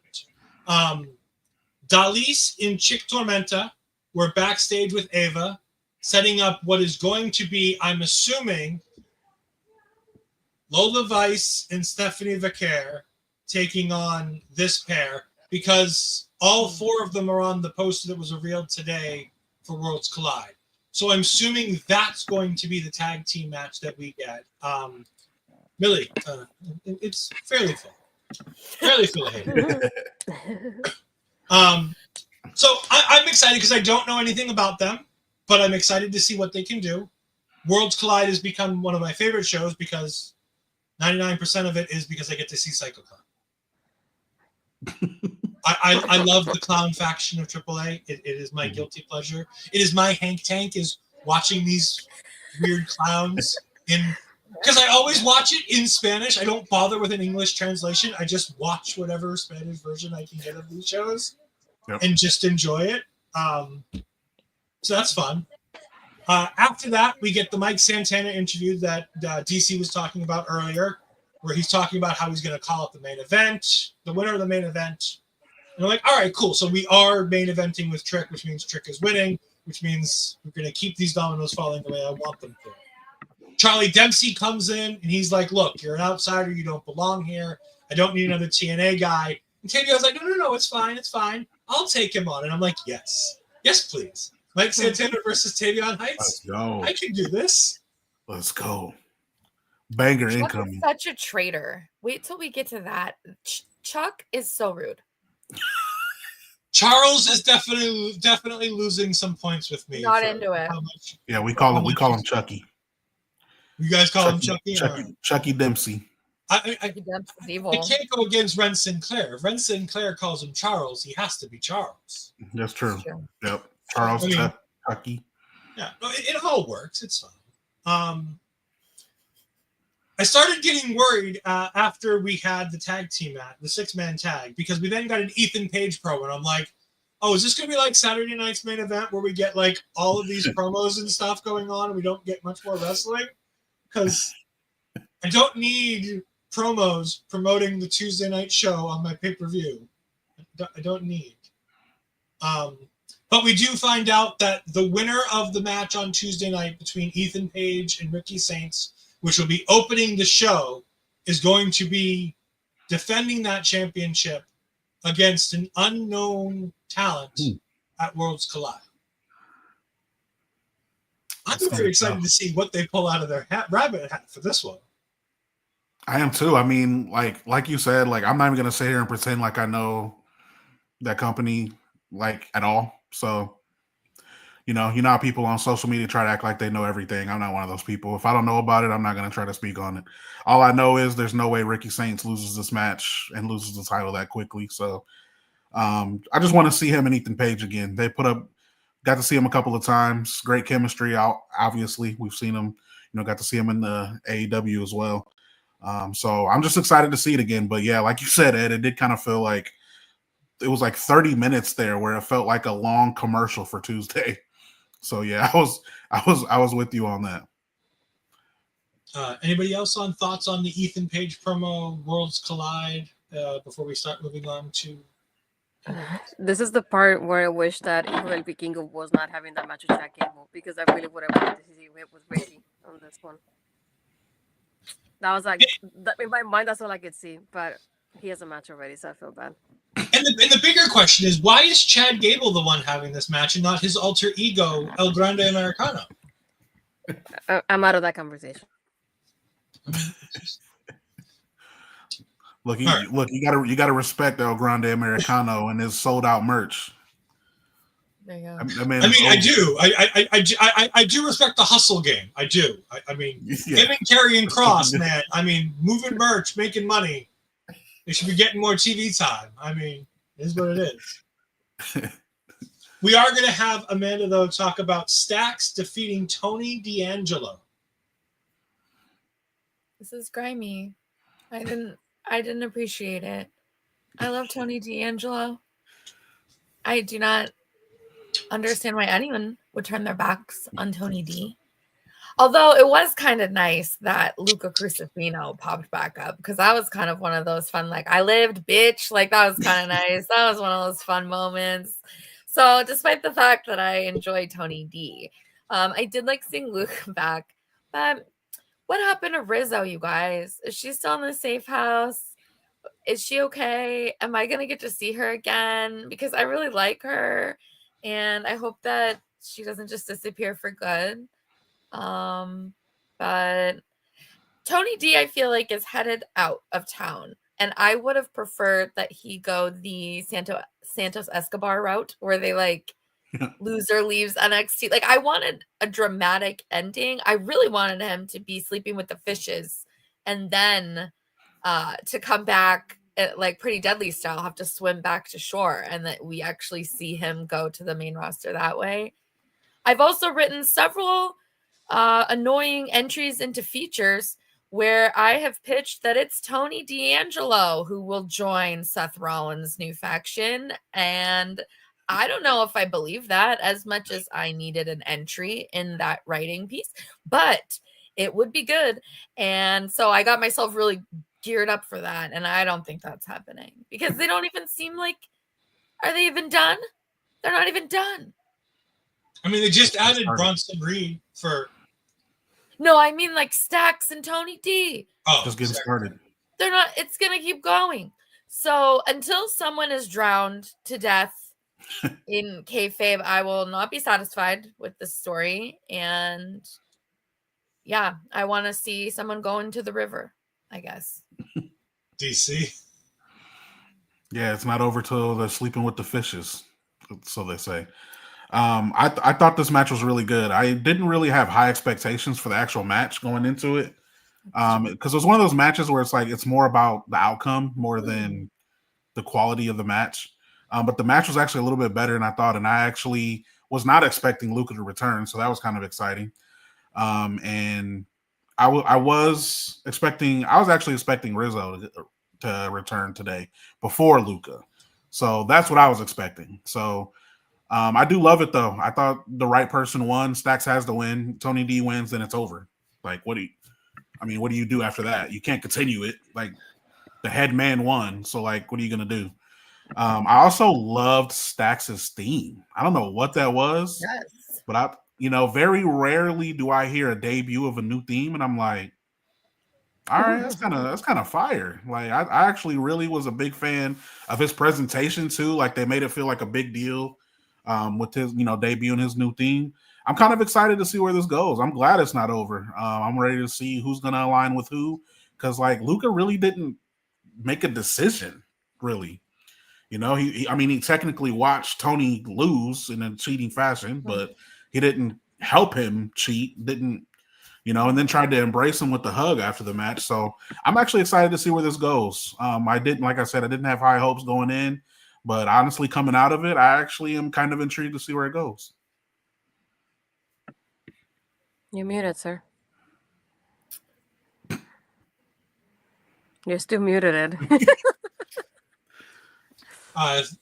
Speaker 2: Dalys and Chick Tormenta were backstage with Ava, setting up what is going to be, I'm assuming, Lola Vice and Stephanie Vaquer taking on this pair, because all four of them are on the poster that was revealed today for Worlds Collide. So I'm assuming that's going to be the tag team match that we get. Millie, it's fairly full. Fairly full of hate. So I'm excited because I don't know anything about them, but I'm excited to see what they can do. Worlds Collide has become one of my favorite shows because 99% of it is because I get to see Psycho Clown. I love the clown faction of AAA. It is my guilty pleasure. It is my Hank Tank is watching these weird clowns in, because I always watch it in Spanish. I don't bother with an English translation. I just watch whatever Spanish version I can get of these shows and just enjoy it. So that's fun. After that, we get the Mike Santana interview that DC was talking about earlier, where he's talking about how he's going to call up the main event, the winner of the main event. And I'm like, all right, cool. So we are main eventing with Trick, which means Trick is winning, which means we're going to keep these dominoes falling the way I want them to. Charlie Dempsey comes in, and he's like, look, you're an outsider. You don't belong here. I don't need another TNA guy. And Tavion's like, no, it's fine. It's fine. I'll take him on. And I'm like, yes, please. Mike Santana versus Tavion Heights.
Speaker 4: Let's go.
Speaker 2: I can do this.
Speaker 4: Let's go. Banger
Speaker 3: Chuck
Speaker 4: incoming.
Speaker 3: is such a traitor. Wait till we get to that. Chuck is so rude.
Speaker 2: Charles is definitely losing some points with me.
Speaker 3: Not into it.
Speaker 4: Yeah, we call him Chucky.
Speaker 2: You guys call him Chucky?
Speaker 4: Chucky Dempsey.
Speaker 2: I
Speaker 3: evil.
Speaker 2: can't go against Ren Sinclair. If Ren Sinclair calls him Charles, he has to be Charles.
Speaker 4: That's true. Yep. Charles Chucky.
Speaker 2: Yeah, it all works. It's fine. I started getting worried after we had the tag team match, the 6-man tag, because we then got an Ethan Page promo, and I'm like, oh, is this going to be like Saturday night's main event where we get like all of these promos and stuff going on and we don't get much more wrestling? Because I don't need promos promoting the Tuesday night show on my pay-per-view. I don't need. But we do find out that the winner of the match on Tuesday night between Ethan Page and Ricky Saints, which will be opening the show, is going to be defending that championship against an unknown talent at Worlds Collide. I'm very excited to see what they pull out of their rabbit hat for this one.
Speaker 4: I am too. I mean, like you said, like I'm not even gonna sit here and pretend like I know that company like at all. So, you know how people on social media try to act like they know everything. I'm not one of those people. If I don't know about it, I'm not gonna try to speak on it. All I know is there's no way Ricky Saints loses this match and loses the title that quickly. So, I just want to see him and Ethan Page again. Got to see him a couple of times. Great chemistry. Obviously, we've seen him. Got to see him in the AEW as well. So I'm just excited to see it again. But yeah, like you said, Ed, it did kind of feel like it was like 30 minutes there where it felt like a long commercial for Tuesday. So yeah, I was with you on that.
Speaker 2: Anybody else on thoughts on the Ethan Page promo, Worlds Collide, before we start moving on to?
Speaker 5: This is the part where I wish that El Vikingo was not having that match with Chad Gable, because I really would have wanted to see it with Ricky on this one. That was like, in my mind, that's all I could see. But he has a match already, so I feel bad.
Speaker 2: And the bigger question is, why is Chad Gable the one having this match and not his alter ego, El Grande Americano?
Speaker 5: I'm out of that conversation.
Speaker 4: Look, you gotta respect El Grande Americano and his sold out merch.
Speaker 3: There you go.
Speaker 2: I do. I do respect the hustle game. I do. I mean, him and Karrion Kross, man. I mean, moving merch, making money. They should be getting more TV time. I mean, it is what it is. We are going to have Amanda, though, talk about Stax defeating Tony D'Angelo.
Speaker 3: This is grimy. I didn't appreciate it. I love Tony D'Angelo. I do not understand why anyone would turn their backs on Tony D. Although it was kind of nice that Luca Crucifino popped back up, because that was kind of one of those fun, like, I lived, bitch. Like, that was kind of nice. That was one of those fun moments. So despite the fact that I enjoy Tony D, I did like seeing Luke back. But what happened to Rizzo, you guys? Is she still in the safe house? Is she okay? Am I going to get to see her again? Because I really like her. And I hope that she doesn't just disappear for good. But Tony D, I feel like, is headed out of town. And I would have preferred that he go the Santos Escobar route where they like loser leaves NXT. Like I wanted a dramatic ending. I really wanted him to be sleeping with the fishes and then to come back like Pretty Deadly style, have to swim back to shore, and that we actually see him go to the main roster that way. I've also written several annoying entries into features where I have pitched that it's Tony D'Angelo who will join Seth Rollins' new faction. And I don't know if I believe that as much as I needed an entry in that writing piece, but it would be good. And so I got myself really geared up for that. And I don't think that's happening because they don't even seem like, are they even done? They're not even done.
Speaker 2: I mean, they just added Bronson Reed for.
Speaker 3: No, I mean like Stacks and Tony D.
Speaker 2: Oh,
Speaker 4: just getting started.
Speaker 3: They're not. It's gonna keep going. So until someone is drowned to death in kayfabe, I will not be satisfied with this story. And yeah, I want to see someone go into the river, I guess.
Speaker 2: DC.
Speaker 4: Yeah, it's not over till they're sleeping with the fishes, so they say. I thought this match was really good. I didn't really have high expectations for the actual match going into it, because it was one of those matches where it's like it's more about the outcome more than the quality of the match. But the match was actually a little bit better than I thought, and I actually was not expecting Luca to return, so that was kind of exciting. And I was actually expecting Rizzo to return today before Luca, so that's what I was expecting. So. I do love it though. I thought the right person won. Stacks has to win. Tony D wins, then it's over. Like, what do you do after that? You can't continue it. Like, the head man won. So, like, what are you gonna do? I also loved Stacks' theme. I don't know what that was,
Speaker 3: Yes.
Speaker 4: but very rarely do I hear a debut of a new theme, and I'm like, all right, that's kind of fire. Like, I actually really was a big fan of his presentation too. Like, they made it feel like a big deal. With his, debuting his new theme. I'm kind of excited to see where this goes. I'm glad it's not over. I'm ready to see who's going to align with who, because like Luca really didn't make a decision, really. He technically watched Tony lose in a cheating fashion, but he didn't help him cheat, and then tried to embrace him with the hug after the match. So I'm actually excited to see where this goes. Like I said, I didn't have high hopes going in. But honestly, coming out of it, I actually am kind of intrigued to see where it goes.
Speaker 5: You're muted, sir. You're still muted, Ed.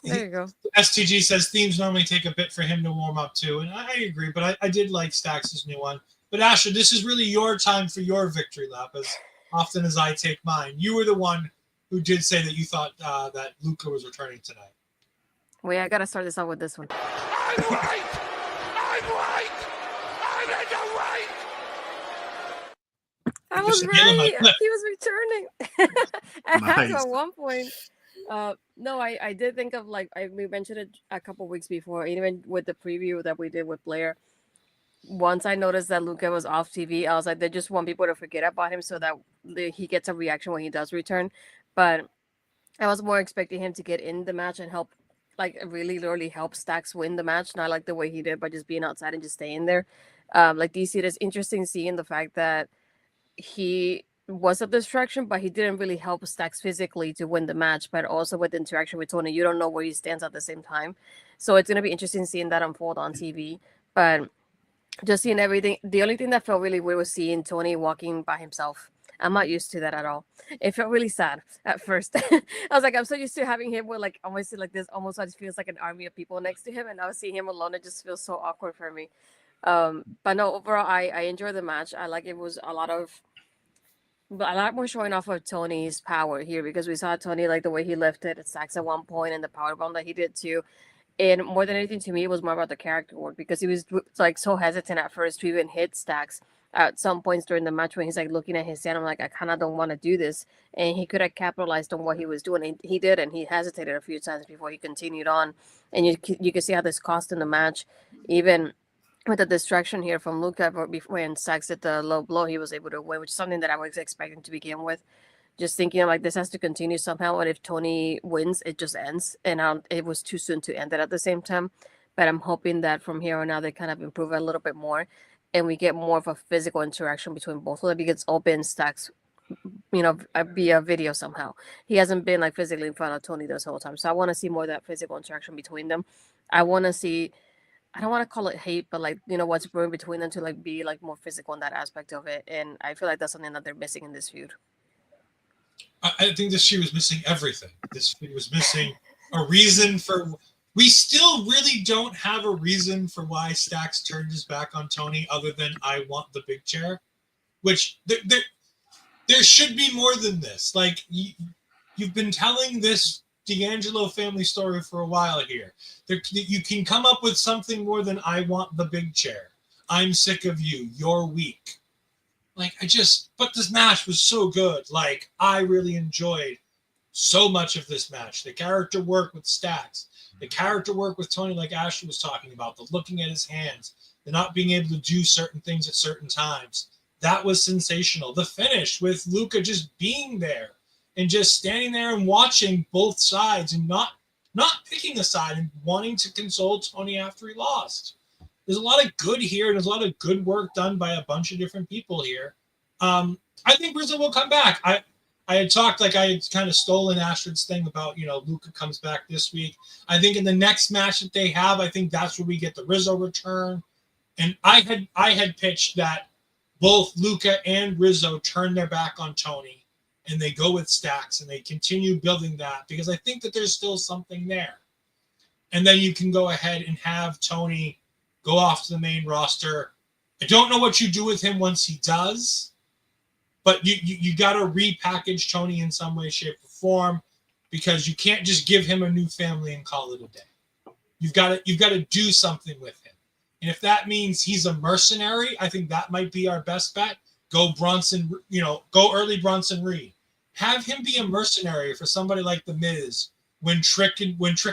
Speaker 5: There you go.
Speaker 2: STG says themes normally take a bit for him to warm up to, and I agree, but I did like Stacks' new one. But Asher, this is really your time for your victory lap, as often as I take mine. You were the one who did say that you thought that Luca was returning tonight.
Speaker 5: Wait, I gotta start this out with this one.
Speaker 1: I'm right! I'm right! I'm in the right!
Speaker 5: I was right. He was returning. I had to at one point. No, I did think of we mentioned it a couple weeks before, even with the preview that we did with Blair. Once I noticed that Luca was off TV, I was like, they just want people to forget about him so that he gets a reaction when he does return. But I was more expecting him to get in the match and help, really literally help Stacks win the match, not like the way he did by just being outside and just staying there. Like DC, it is interesting seeing the fact that he was a distraction, but he didn't really help Stacks physically to win the match, but also with the interaction with Tony, you don't know where he stands at the same time. So it's going to be interesting seeing that unfold on TV. But just seeing everything, the only thing that felt really weird was seeing Tony walking by himself. I'm not used to that at all. It felt really sad at first. I was like, I'm so used to having him with almost like this, almost it feels like an army of people next to him. And now seeing him alone, it just feels so awkward for me. But no, overall, I enjoyed the match. I like it was a lot more showing off of Tony's power here, because we saw Tony, like the way he lifted Stacks at one point and the powerbomb that he did too. And more than anything, to me, it was more about the character work, because he was so hesitant at first to even hit Stacks at some points during the match when he's looking at his hand. I'm like, I kind of don't want to do this. And he could have capitalized on what he was doing. And he did, and he hesitated a few times before he continued on. And you could see how this cost in the match. Even with the distraction here from Luca when Sachs did the low blow, he was able to win, which is something that I was expecting to begin with. Just thinking like this has to continue somehow, and if Tony wins, it just ends. And it was too soon to end it at the same time. But I'm hoping that from here on out they kind of improve a little bit more, and we get more of a physical interaction between both of them, because it's all been Stacks, via video somehow. He hasn't been like physically in front of Tony this whole time. So I want to see more of that physical interaction between them. I want to see, I don't want to call it hate, but like, what's brewing between them to like be like more physical in that aspect of it. And I feel like that's something that they're missing in this feud.
Speaker 2: I think this feud was missing everything. This feud was missing a reason for. We still really don't have a reason for why Stacks turned his back on Tony, other than I want the big chair, which there should be more than this. Like you've been telling this D'Angelo family story for a while here. You can come up with something more than I want the big chair. I'm sick of you. You're weak. Like but this match was so good. Like I really enjoyed so much of this match. The character work with Stacks, the character work with Tony, like Ashley was talking about, the looking at his hands, the not being able to do certain things at certain times. That was sensational. The finish with Luca just being there and just standing there and watching both sides and not picking a side and wanting to console Tony after he lost. There's a lot of good here, and there's a lot of good work done by a bunch of different people here. I think Rizzo will come back. I had talked, like I had kind of stolen Astrid's thing about, Luca comes back this week. I think in the next match that they have, I think that's where we get the Rizzo return. And I had pitched that both Luca and Rizzo turn their back on Tony and they go with Stacks and they continue building that, because I think that there's still something there. And then you can go ahead and have Tony go off to the main roster. I don't know what you do with him once he does, but you got to repackage Tony in some way, shape, or form, because you can't just give him a new family and call it a day. You've got to do something with him. And if that means he's a mercenary, I think that might be our best bet. Go Bronson, go early Bronson Reed. Have him be a mercenary for somebody like The Miz when Trick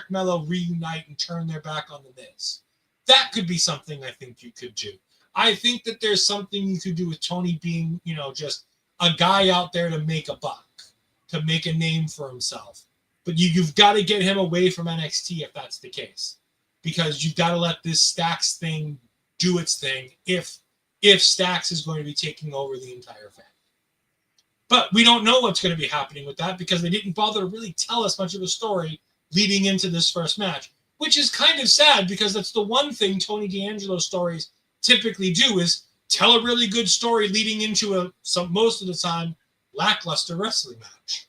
Speaker 2: Mello reunite and turn their back on The Miz. That could be something I think you could do. I think that there's something you could do with Tony being, just a guy out there to make a buck, to make a name for himself. But you've got to get him away from NXT if that's the case, because you've got to let this Stacks thing do its thing if Stacks is going to be taking over the entire family. But we don't know what's going to be happening with that, because they didn't bother to really tell us much of a story leading into this first match, which is kind of sad, because that's the one thing Tony D'Angelo stories typically do, is tell a really good story leading into most of the time, lackluster wrestling match.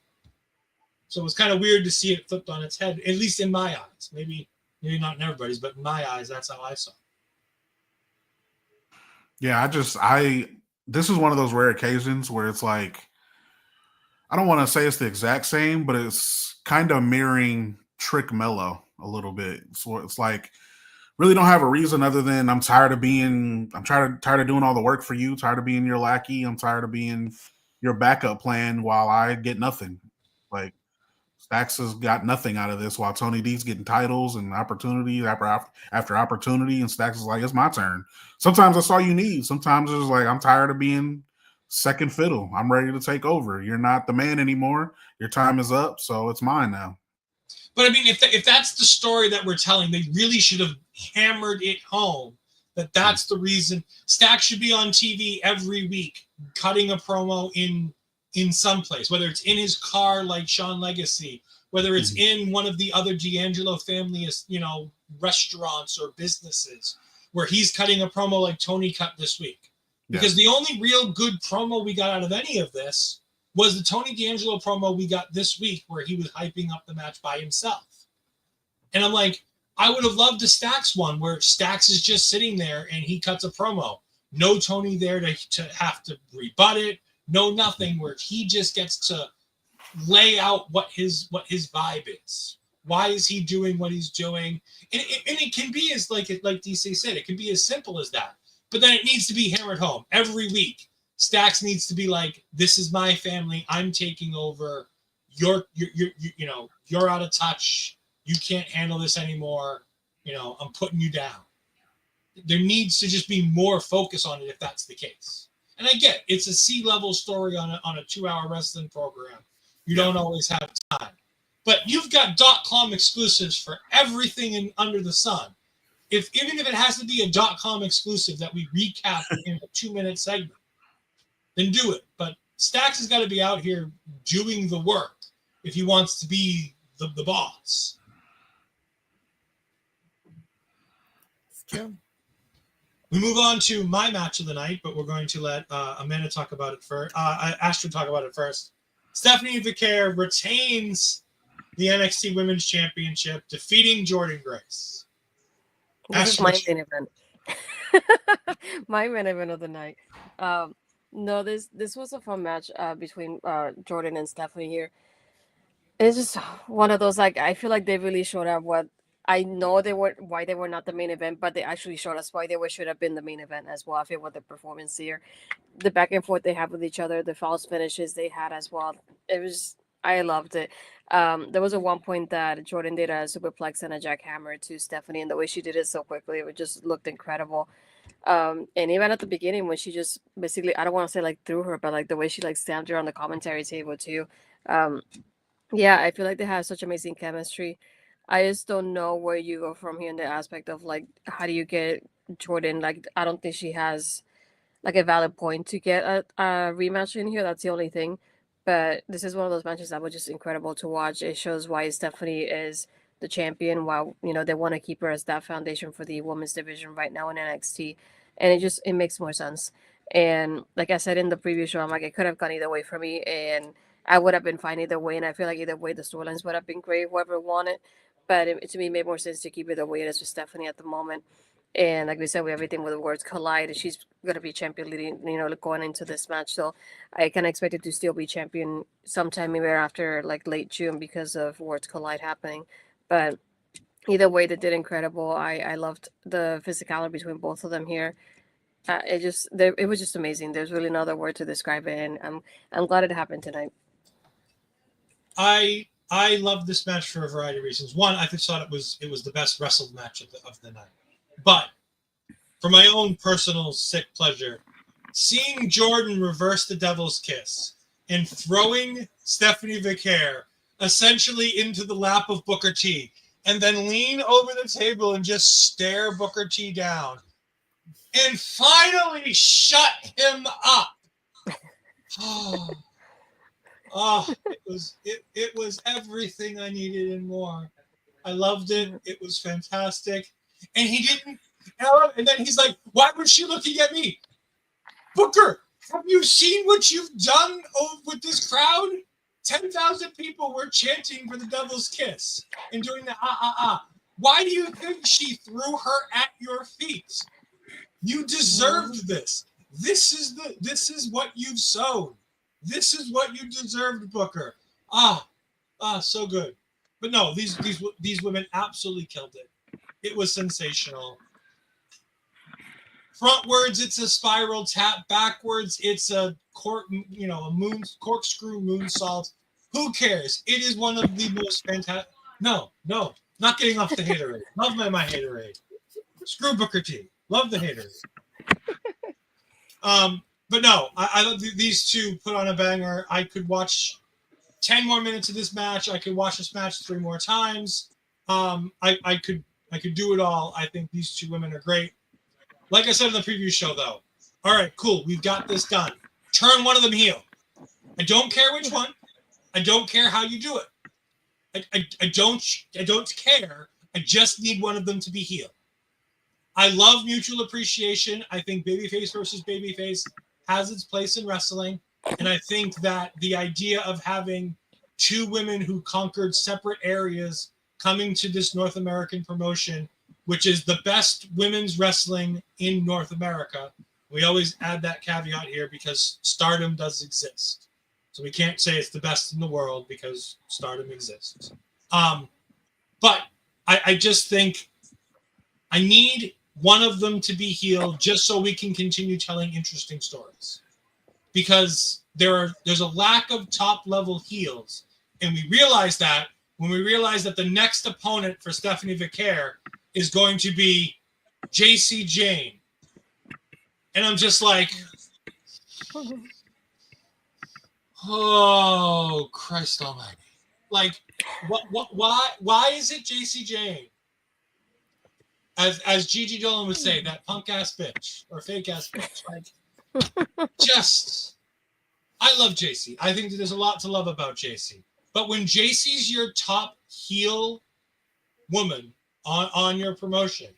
Speaker 2: So it was kind of weird to see it flipped on its head, at least in my eyes. Maybe not in everybody's, but in my eyes, that's how I saw it.
Speaker 4: Yeah, this is one of those rare occasions where it's like, I don't want to say it's the exact same, but it's kind of mirroring Trick Mello a little bit. So it's like, really don't have a reason other than I'm tired of doing all the work for you, tired of being your lackey, I'm tired of being your backup plan while I get nothing. Like, Stacks has got nothing out of this, while Tony D's getting titles and opportunity after opportunity, and Stacks is like, it's my turn. Sometimes that's all you need. Sometimes it's like, I'm tired of being second fiddle. I'm ready to take over. You're not the man anymore. Your time is up, so it's mine now.
Speaker 2: But I mean, if that's the story that we're telling, they really should have hammered it home that that's the reason. Stacks should be on TV every week, cutting a promo in some place, whether it's in his car like Shawn Legacy, whether it's in one of the other D'Angelo family, restaurants or businesses, where he's cutting a promo like Tony cut this week. Because the only real good promo we got out of any of this was the Tony D'Angelo promo we got this week, where he was hyping up the match by himself. And I'm like, I would have loved the Stacks one where Stacks is just sitting there and he cuts a promo. No Tony there to have to rebut it. No nothing, where he just gets to lay out what his vibe is. Why is he doing what he's doing? And it can be as like DC said, it can be as simple as that. But then it needs to be hammered home every week. Stacks needs to be like, this is my family. I'm taking over. You're out of touch. You can't handle this anymore. I'm putting you down. there needs to just be more focus on it if that's the case. And I get it's a C-level story on a 2-hour wrestling program. You don't always have time. But you've got .com exclusives for everything under the sun. Even if it has to be a .com exclusive that we recap in a 2-minute segment, then do it. But Stacks has got to be out here doing the work if he wants to be the boss.
Speaker 3: It's true.
Speaker 2: We move on to my match of the night, but we're going to let Amanda talk about it first. Astrid talk about it first. Stephanie Vaquer retains the NXT Women's Championship, defeating Jordynne Grace.
Speaker 5: This is my main event. My main event of the night. No, this was a fun match between Jordynne and Stephanie here. It's just one of those, like, I feel like they really showed up what I know why they were not the main event, but they actually showed us why they should have been the main event as well. I feel with the performance here, the back and forth they have with each other, the false finishes they had as well. I loved it. There was a one point that Jordynne did a superplex and a jackhammer to Stephanie, and the way she did it so quickly, it just looked incredible. And even at the beginning when she just basically, I don't want to say like threw her, but like the way she like stamped her on the commentary table too. Yeah, I feel like they have such amazing chemistry. I just don't know where you go from here in the aspect of like, how do you get Jordynne? Like, I don't think she has like a valid point to get a rematch in here. That's the only thing. But this is one of those matches that was just incredible to watch. It shows why Stephanie is the champion, while they want to keep her as that foundation for the women's division right now in NXT. And it makes more sense. And like I said in the previous show, I'm like, it could have gone either way for me, and I would have been fine either way. And I feel like either way, the storylines would have been great, whoever won it. But to me, it made more sense to keep it the way it is with Stephanie at the moment. And like we said, we have everything with the words collide. She's going to be champion leading, going into this match. So I can expect it to still be champion sometime maybe after like late June because of words collide happening. But either way, they did incredible. I loved the physicality between both of them here. It was just amazing. There's really no other word to describe it, and I'm glad it happened tonight.
Speaker 2: I love this match for a variety of reasons. One, I thought it was the best wrestled match of the night. But for my own personal sick pleasure, seeing Jordynne reverse the Devil's Kiss and throwing Stephanie Vaquer essentially into the lap of Booker T, and then lean over the table and just stare Booker T down, and finally shut him up. It was everything I needed and more. I loved it. It was fantastic. And he didn't. And then he's like, "Why was she looking at me?" Booker, have you seen what you've done with this crowd? 10,000 people were chanting for the Devil's Kiss and doing the Why do you think she threw her at your feet? You deserved this. This is what you've sown. This is what you deserved, Booker. So good. But no, these women absolutely killed it. It was sensational. Frontwards, it's a spiral tap. Backwards, it's a corkscrew moonsault. Who cares? It is one of the most fantastic. No, not getting off the haterade. Love my haterade. Screw Booker T. Love the haterade. But no, I love these two put on a banger. I could watch 10 more minutes of this match. I could watch this match 3 more times. I could do it all. I think these two women are great. Like I said in the previous show, though. All right, cool. We've got this done. Turn one of them heel. I don't care which one. I don't care how you do it. I don't care. I just need one of them to be heel. I love mutual appreciation. I think babyface versus babyface has its place in wrestling. And I think that the idea of having two women who conquered separate areas coming to this North American promotion, which is the best women's wrestling in North America. We always add that caveat here because Stardom does exist. So we can't say it's the best in the world because Stardom exists. But I just think I need one of them to be healed just so we can continue telling interesting stories. Because there's a lack of top-level heels. And we realize that when we realize that the next opponent for Stephanie Vaquer is going to be JC Jane. And I'm just like, oh, Christ almighty. Like, why is it JC Jane? As Gigi Dolan would say, that punk ass bitch or fake ass bitch. Like, just, I love JC. I think that there's a lot to love about JC. But when JC's your top heel woman on your promotion,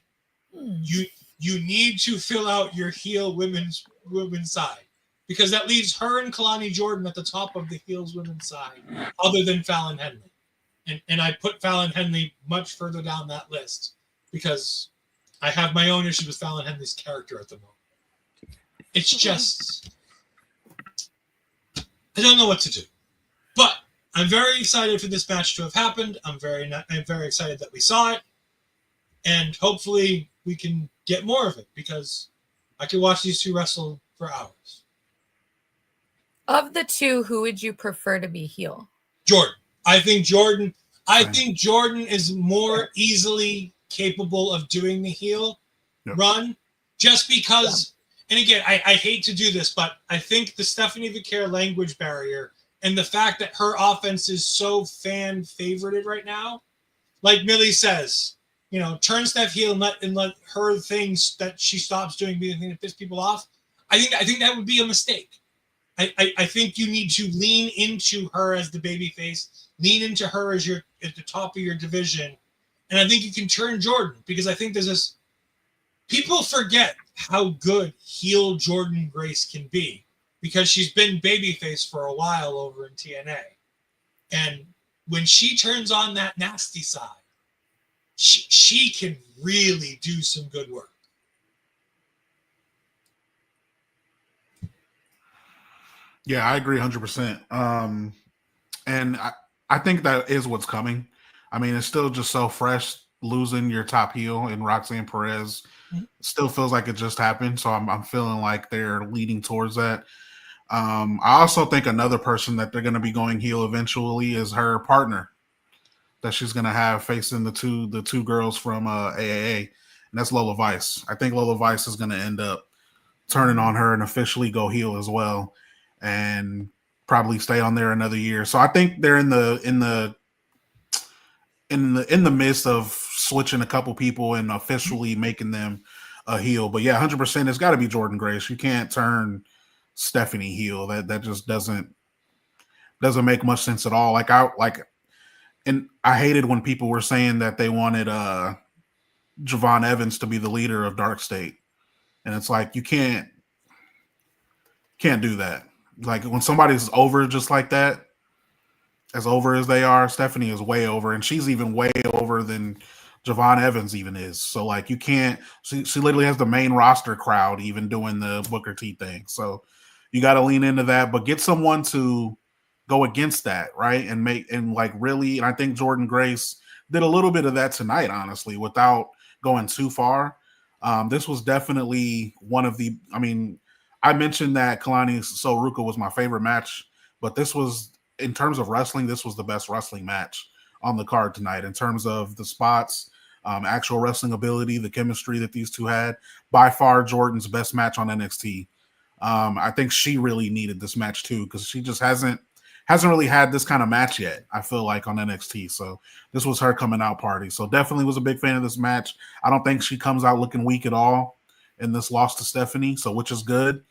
Speaker 2: you need to fill out your heel women's side, because that leaves her and Kelani Jordynne at the top of the heels women's side, other than Fallon Henley. And I put Fallon Henley much further down that list because I have my own issues with Fallon Henley's character at the moment. It's just, I don't know what to do. But I'm very excited for this match to have happened. I'm very excited that we saw it. And hopefully we can get more of it, because I could watch these two wrestle for hours.
Speaker 3: Of the two, who would you prefer to be heel?
Speaker 2: Jordynne. I think Jordynne is more easily capable of doing the heel run, just because, and again, I hate to do this, but I think the Stephanie Vaquer language barrier and the fact that her offense is so fan favorited right now, like Millie says, you know, turn Steph heel and let her things that she stops doing be the thing that pisses people off. I think that would be a mistake. I think you need to lean into her as the baby face, lean into her as at the top of your division. And I think you can turn Jordynne, because I think there's this, people forget how good heel Jordynne Grace can be, because she's been babyface for a while over in TNA. And when she turns on that nasty side, she can really do some good work.
Speaker 4: Yeah, I agree 100%. And I think that is what's coming. I mean, it's still just so fresh. Losing your top heel in Roxanne Perez still feels like it just happened. So I'm feeling like they're leading towards that. I also think another person that they're going to be going heel eventually is her partner that she's going to have facing the two girls from AAA, and that's Lola Vice. I think Lola Vice is going to end up turning on her and officially go heel as well, and probably stay on there another year. So I think they're in the midst of switching a couple people and officially making them a heel. But yeah, 100%, it's got to be Jordynne Grace. You can't turn Stephanie heel. That just doesn't make much sense at all. And I hated when people were saying that they wanted Javon Evans to be the leader of Dark State, and it's like, you can't do that. Like, when somebody's over just like that, as over as they are, Stephanie is way over, and she's even way over than Javon Evans even is. So, like, you can't. She literally has the main roster crowd even doing the Booker T thing. So you got to lean into that, but get someone to go against that, right? And really. And I think Jordynne Grace did a little bit of that tonight, honestly, without going too far. This was definitely one of the. I mean, I mentioned that Kelani So Ruca was my favorite match, but this was, in terms of wrestling, this was the best wrestling match on the card tonight. In terms of the spots, actual wrestling ability, the chemistry that these two had, by far Jordynne's best match on NXT. I think she really needed this match too, because she just hasn't really had this kind of match yet, I feel like, on NXT. So this was her coming out party. So definitely was a big fan of this match. I don't think she comes out looking weak at all in this loss to Stephanie, so which is good,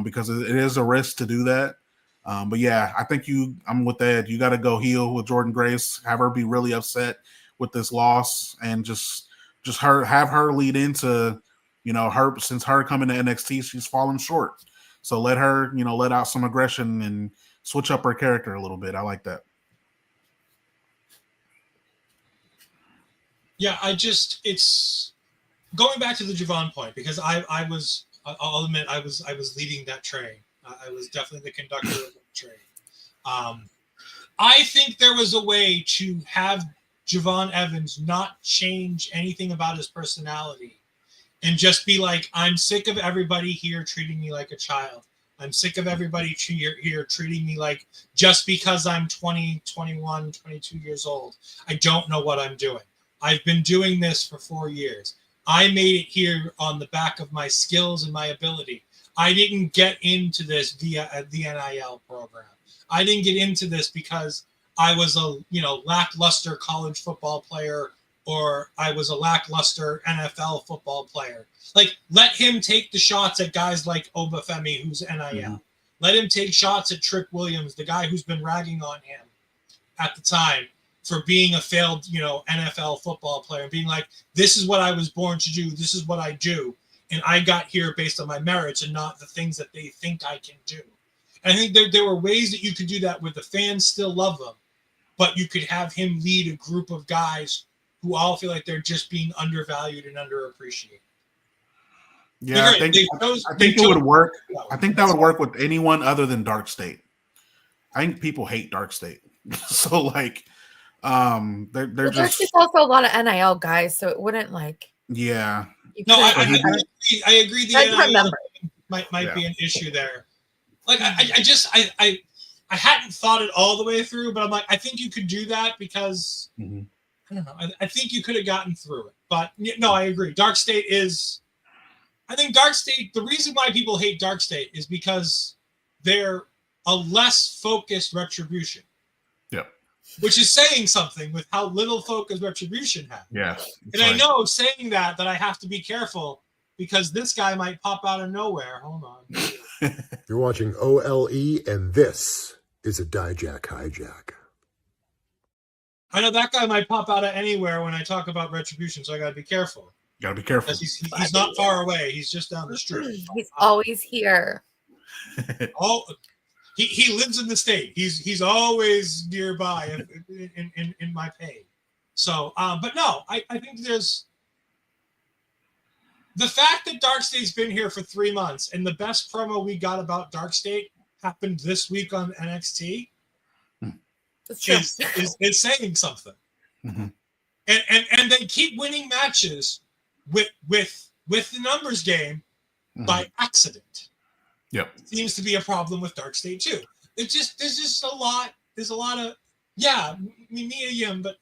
Speaker 4: because it is a risk to do that. But yeah, I think I'm with Ed. You got to go heel with Jordynne Grace, have her be really upset with this loss, and just have her lead into, since her coming to NXT, she's fallen short. So let her, let out some aggression and switch up her character a little bit. I like that.
Speaker 2: Yeah, it's going back to the Javon point, because I'll admit I was leading that train. I was definitely the conductor of that train. I think there was a way to have Javon Evans not change anything about his personality and just be like, I'm sick of everybody here treating me like a child. I'm sick of everybody here treating me like, just because I'm 20, 21, 22 years old, I don't know what I'm doing. I've been doing this for 4 years. I made it here on the back of my skills and my ability. I didn't get into this via the NIL program. I didn't get into this because I was a lackluster college football player or I was a lackluster NFL football player. Like, let him take the shots at guys like Femi, who's NIL. Mm-hmm. Let him take shots at Trick Williams, the guy who's been ragging on him at the time for being a failed, NFL football player, and being like, this is what I was born to do. This is what I do. And I got here based on my merits and not the things that they think I can do. And I think there were ways that you could do that where the fans still love them, but you could have him lead a group of guys who all feel like they're just being undervalued and underappreciated.
Speaker 4: Yeah, I think it would work. I think that would work with anyone other than Dark State. I think people hate Dark State. So like they're just,
Speaker 3: there's just also a lot of NIL guys, so it wouldn't like
Speaker 2: I agree the NIL might be an issue there. Like I hadn't thought it all the way through, but I'm like, I think you could do that because I don't know. I think you could have gotten through it. But no, I agree. Dark State is, I think Dark State, the reason why people hate Dark State is because they're a less focused Retribution.
Speaker 4: Yep.
Speaker 2: Which is saying something with how little focus Retribution has.
Speaker 4: Yeah.
Speaker 2: And I know saying that I have to be careful because this guy might pop out of nowhere. Hold on.
Speaker 6: You're watching OLE, and this is a Dijak Hijack.
Speaker 2: I know that guy might pop out of anywhere when I talk about Retribution, so I got to be careful.
Speaker 4: Got to be careful.
Speaker 2: He's not far away. He's just down the street.
Speaker 3: He's always here.
Speaker 2: He lives in the state. He's always nearby in my pay. So, but no, I think there's the fact that Dark State's been here for 3 months, and the best promo we got about Dark State happened this week on NXT. Is saying something. Mm-hmm. And they keep winning matches with the numbers game by accident.
Speaker 4: Yep.
Speaker 2: Seems to be a problem with Dark State too. There's just a lot of Mia Yim, but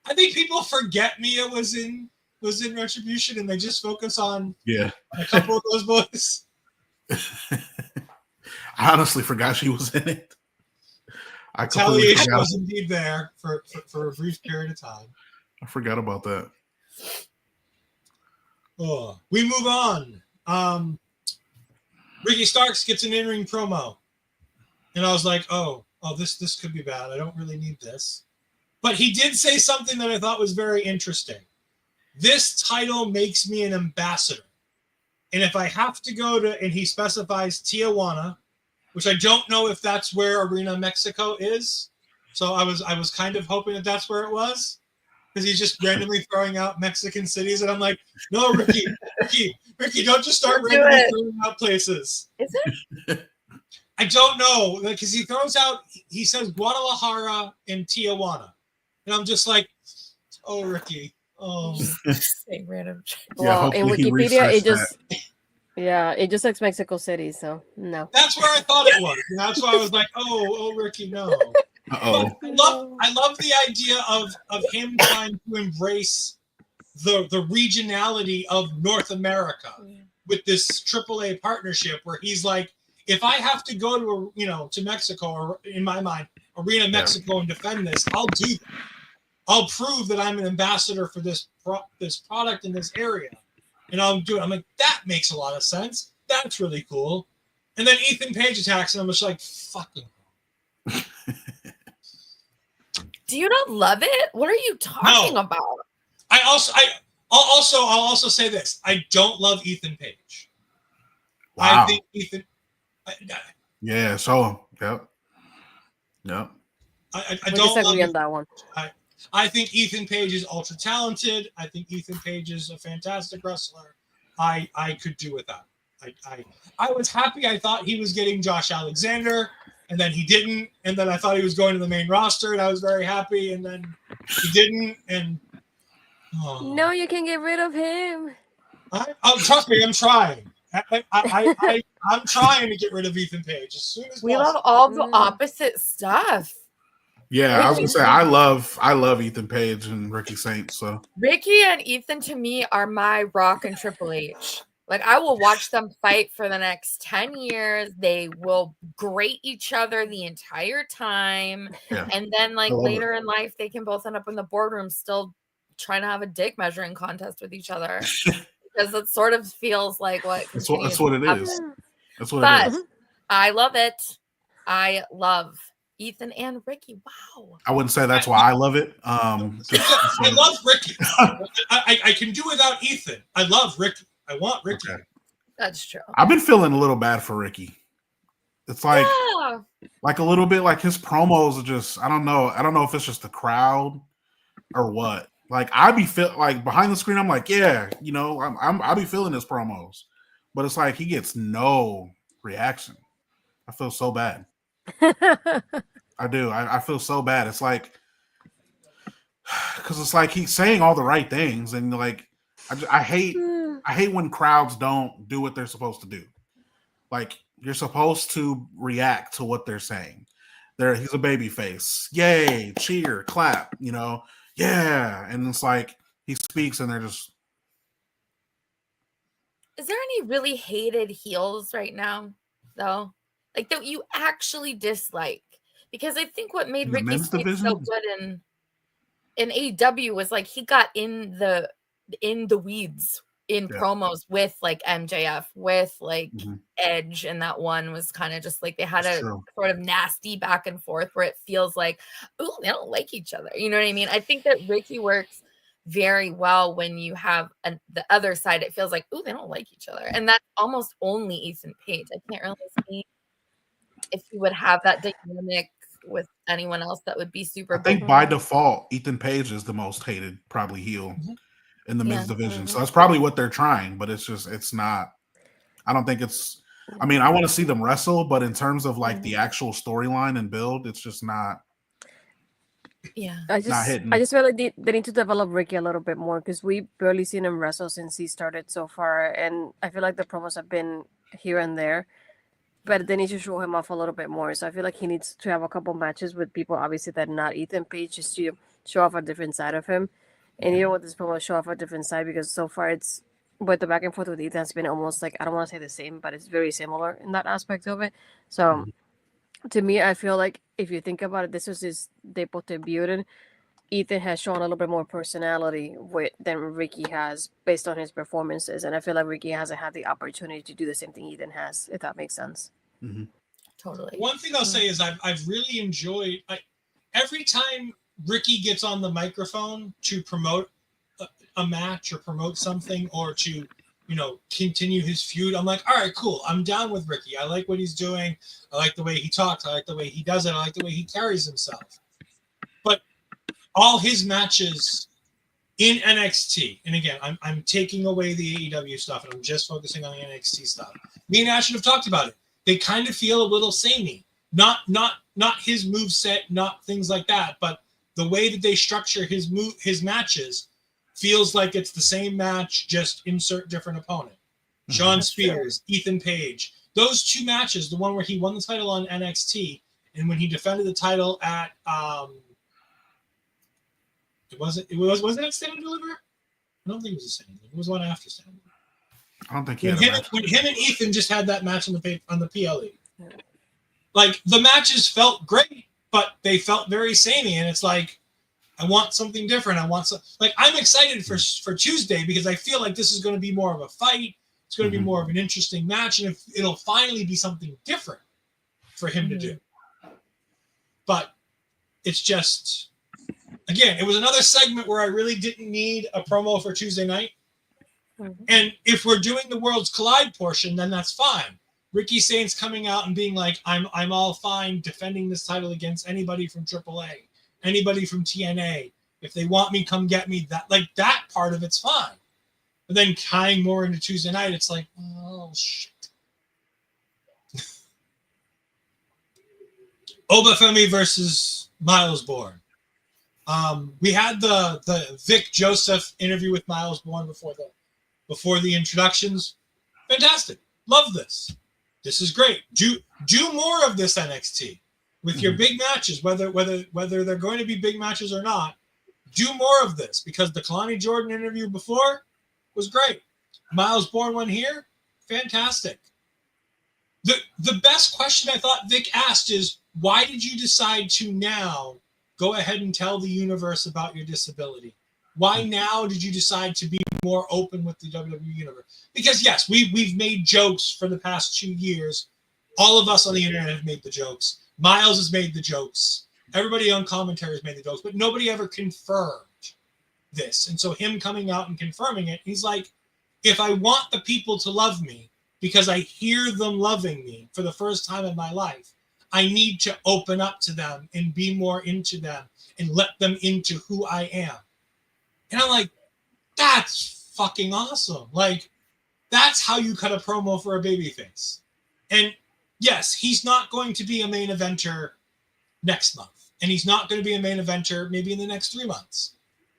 Speaker 2: I think people forget Mia was in Retribution and they just focus on a couple of those boys.
Speaker 4: I honestly forgot she was in it.
Speaker 2: Retaliation was indeed there for a brief period of time.
Speaker 4: I forgot about that.
Speaker 2: Oh, we move on. Ricky Starks gets an in-ring promo. And I was like, oh, this could be bad. I don't really need this. But he did say something that I thought was very interesting. This title makes me an ambassador. And if I have to go to, and he specifies Tijuana, which I don't know if that's where Arena Mexico is. So I was kind of hoping that that's where it was. Because he's just randomly throwing out Mexican cities. And I'm like, no, Ricky, don't just start randomly throwing out places.
Speaker 3: Is it?
Speaker 2: I don't know. Because he says Guadalajara and Tijuana. And I'm just like, oh, Ricky. Oh.
Speaker 3: Say random.
Speaker 5: Well, in Wikipedia, it just says Mexico City, so no.
Speaker 2: That's where I thought it was. And that's why I was like, oh, Ricky, no.
Speaker 4: Uh-oh.
Speaker 2: I love the idea of him trying to embrace the regionality of North America with this AAA partnership where he's like, if I have to go to Mexico, or in my mind, Arena Mexico and defend this, I'll do that. I'll prove that I'm an ambassador for this product in this area. And I'll do it. I'm like, that makes a lot of sense. That's really cool. And then Ethan Page attacks, and I'm just like, fucking.
Speaker 3: Do you not love it? What are you talking about?
Speaker 2: I'll also say this. I don't love Ethan Page.
Speaker 4: Wow.
Speaker 2: I think Ethan.
Speaker 4: Yeah. So. Yep.
Speaker 2: I
Speaker 5: we
Speaker 2: don't
Speaker 5: disagree on that one.
Speaker 2: I think Ethan Page is ultra talented. I think Ethan Page is a fantastic wrestler. I could do with that. I was happy. I thought he was getting Josh Alexander, and then he didn't. And then I thought he was going to the main roster, and I was very happy. And then he didn't. And
Speaker 5: no, you can get rid of him.
Speaker 2: Trust me, I'm trying. I'm trying to get rid of Ethan Page as soon as
Speaker 3: we
Speaker 2: possible.
Speaker 3: love all the opposite stuff.
Speaker 4: Yeah, I was gonna say I love Ethan Page and Ricky Saints. So
Speaker 3: Ricky and Ethan to me are my Rock and Triple H. Like I will watch them fight for the next 10 years. They will grate each other the entire time.
Speaker 4: yeah,
Speaker 3: And then like
Speaker 4: I love
Speaker 3: later in life, they can both end up in the boardroom still trying to have a dick measuring contest with each other. Because it sort of feels like what
Speaker 4: that's
Speaker 3: continues
Speaker 4: what it
Speaker 3: to
Speaker 4: is.
Speaker 3: happen.
Speaker 4: That's what
Speaker 3: But
Speaker 4: it is.
Speaker 3: I love it. I love Ethan and Ricky. Wow.
Speaker 4: I wouldn't say that's why I love it.
Speaker 2: I love Ricky. I can do without Ethan. I love Ricky. I want Ricky.
Speaker 4: Okay.
Speaker 3: That's true.
Speaker 4: I've been feeling a little bad for Ricky. It's like
Speaker 3: Yeah.
Speaker 4: like a little bit like his promos are just I don't know if it's just the crowd or what. Like I be feel like behind the screen I'm like yeah I be feeling his promos, but it's like he gets no reaction. I feel so bad. I do. I feel so bad. It's like because it's like he's saying all the right things and like I hate when crowds don't do what they're supposed to do. Like you're supposed to react to what they're saying. He's a baby face. Yay, cheer, clap, yeah. And it's like he speaks and they're just.
Speaker 3: Is there any really hated heels right now, though? Like that you actually dislike? Because I think what made
Speaker 4: In the
Speaker 3: Ricky
Speaker 4: men's
Speaker 3: Saints
Speaker 4: division?
Speaker 3: so good in AEW was like he got in the weeds in promos with like MJF, with like Edge, and that one was kind of just like they had sort of nasty back and forth where it feels like, oh, they don't like each other. You know what I mean? I think that Ricky works very well when you have the other side. It feels like, oh, they don't like each other, and that's almost only Ethan Page. I can't really see if you would have that dynamic with anyone else that would be super.
Speaker 4: I think by default, Ethan Page is the most hated probably heel in the men's division. So that's probably what they're trying, but it's not. I don't think it's. I mean, I want to see them wrestle, but in terms of like the actual storyline and build, it's just not.
Speaker 3: Yeah,
Speaker 5: I just feel like they need to develop Ricky a little bit more because we barely seen him wrestle since he started so far, and I feel like the promos have been here and there. But they need to show him off a little bit more. So I feel like he needs to have a couple matches with people, obviously, that are not Ethan Page, just to show off a different side of him. And you know what, this promo show off a different side because so far it's, but the back and forth with Ethan has been almost like, I don't want to say the same, but it's very similar in that aspect of it. So to me, I feel like if you think about it, this was his debut. Ethan has shown a little bit more personality than Ricky has based on his performances. And I feel like Ricky hasn't had the opportunity to do the same thing Ethan has, if that makes sense.
Speaker 4: Mm-hmm.
Speaker 3: Totally.
Speaker 2: One thing I'll say is I've really enjoyed every time Ricky gets on the microphone to promote a match or promote something or to, continue his feud. I'm like, all right, cool. I'm down with Ricky. I like what he's doing. I like the way he talks. I like the way he does it. I like the way he carries himself. But all his matches in NXT, and again, I'm taking away the AEW stuff and I'm just focusing on the NXT stuff. Me and Ash have talked about it. They kind of feel a little samey. Not his moveset, not things like that, but the way that they structure his matches feels like it's the same match, just insert different opponent. Shawn Spears, Ethan Page. Those two matches, the one where he won the title on NXT and when he defended the title at was that Stand and Deliver? I don't think it was a Stand and Deliver. It was one after Stand and Deliver.
Speaker 4: I don't think
Speaker 2: when him and Ethan just had that match on the PLE. Like the matches felt great, but they felt very samey, and it's like I want something different. I'm excited for Tuesday because I feel like this is going to be more of a fight. It's going to be more of an interesting match, and it'll finally be something different for him to do. But it's just, again, it was another segment where I really didn't need a promo for Tuesday night. And if we're doing the Worlds Collide portion, then that's fine. Ricky Saints coming out and being like, I'm all fine defending this title against anybody from AAA, anybody from TNA. If they want me, come get me. That part of it's fine. But then tying more into Tuesday night, it's like, oh shit. Femi versus Myles Borne. We had the Vic Joseph interview with Myles Borne before the introductions. Fantastic. Love this. This is great. Do more of this NXT. with your big matches, whether they're going to be big matches or not. Do more of this, because the Kelani Jordynne interview before was great. Myles Borne one here, fantastic. The best question I thought Vic asked is, why did you decide to now go ahead and tell the universe about your disability? Why now did you decide to be more open with the WWE universe? Because yes, we've made jokes for the past 2 years. All of us on the internet have made the jokes. Myles has made the jokes. Everybody on commentary has made the jokes, but nobody ever confirmed this. And so him coming out and confirming it, he's like, if I want the people to love me because I hear them loving me for the first time in my life, I need to open up to them and be more into them and let them into who I am. And I'm like, that's fucking awesome. Like, that's how you cut a promo for a babyface. And yes, he's not going to be a main eventer next month. And he's not going to be a main eventer maybe in the next 3 months.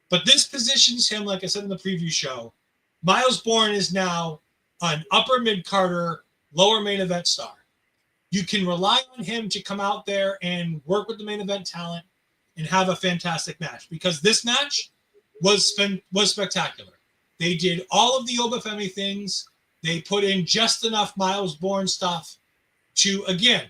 Speaker 2: But this positions him, like I said in the preview show, Myles Borne is now an upper mid-carder, lower main event star. You can rely on him to come out there and work with the main event talent and have a fantastic match, because this match was spectacular. They did all of the Femi things. They put in just enough Myles Borne stuff to, again,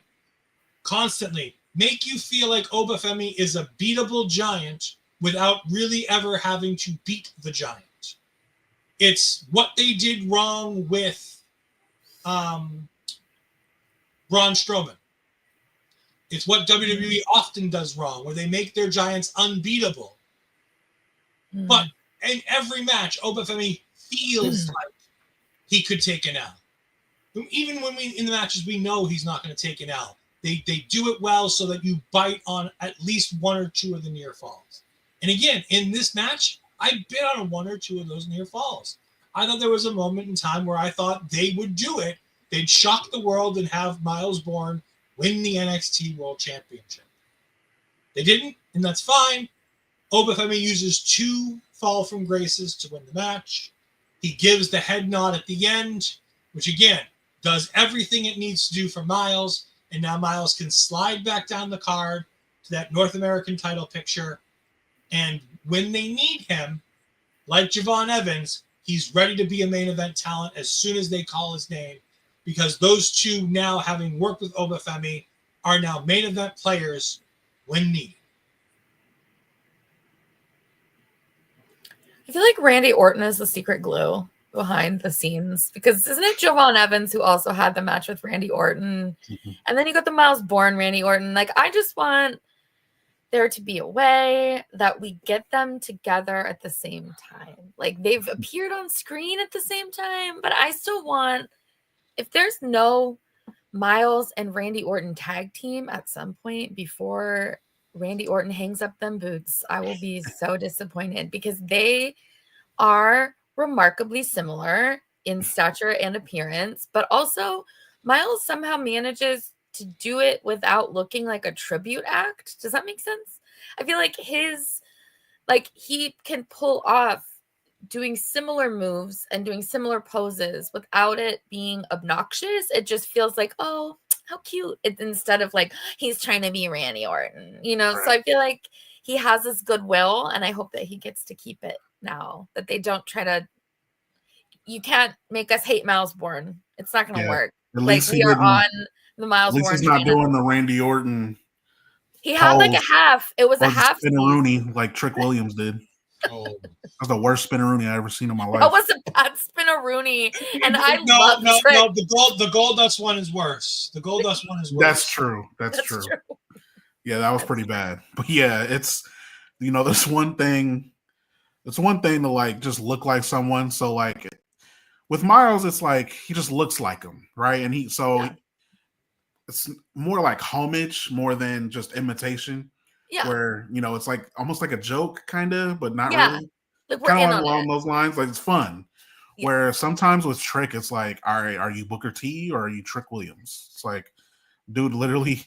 Speaker 2: constantly make you feel like Femi is a beatable giant without really ever having to beat the giant. It's what they did wrong with Braun Strowman. It's what WWE often does wrong, where they make their giants unbeatable. But in every match, Femi feels like he could take an L. Even when in the matches we know he's not going to take an L, they do it well so that you bite on at least one or two of the near falls. And again, in this match, I bit on one or two of those near falls. I thought there was a moment in time where I thought they would do it. They'd shock the world and have Myles Borne win the NXT World Championship. They didn't, and that's fine. Femi uses 2 fall from graces to win the match. He gives the head nod at the end, which again does everything it needs to do for Myles. And now Myles can slide back down the card to that North American title picture. And when they need him, like Javon Evans, he's ready to be a main event talent as soon as they call his name, because those two, now having worked with Femi, are now main event players when needed.
Speaker 3: I feel like Randy Orton is the secret glue behind the scenes, because isn't it Javon Evans who also had the match with Randy Orton? And then you got the Myles Borne Randy Orton. Like, I just want there to be a way that we get them together at the same time. Like, they've appeared on screen at the same time, but I still want, if there's no Myles and Randy Orton tag team at some point before Randy Orton hangs up them boots, I will be so disappointed, because they are remarkably similar in stature and appearance, but also Myles somehow manages to do it without looking like a tribute act. Does that make sense? I feel like he can pull off doing similar moves and doing similar poses without it being obnoxious. It just feels like, oh, how cute. Instead of like, he's trying to be Randy Orton, you know? Right. So I feel like he has this goodwill, and I hope that he gets to keep it now, that they don't try to, you can't make us hate Myles Borne. It's not going to work. Like, we are on the Myles Borne.
Speaker 4: At least he's not doing the Randy Orton.
Speaker 3: He had like a half. It was a half.
Speaker 4: Spinaroonie like Trick Williams did. Oh, that's the worst Spinaroonie I ever seen in my life.
Speaker 3: That was a bad Spinaroonie, and I love Trick.
Speaker 2: No, the Goldust one is worse. The Goldust one is worse.
Speaker 4: That's true. That's true. Yeah, that was pretty bad. But yeah, it's, you know, there's one thing. It's one thing to like just look like someone. So like with Myles, it's like he just looks like him, right? And it's more like homage more than just imitation. Yeah. Where, you know, it's like almost like a joke, kind of, but not really. Like, we're kind of like along those lines. Like, it's fun. Yeah. Where sometimes with Trick, it's like, all right, are you Booker T or are you Trick Williams? It's like, dude literally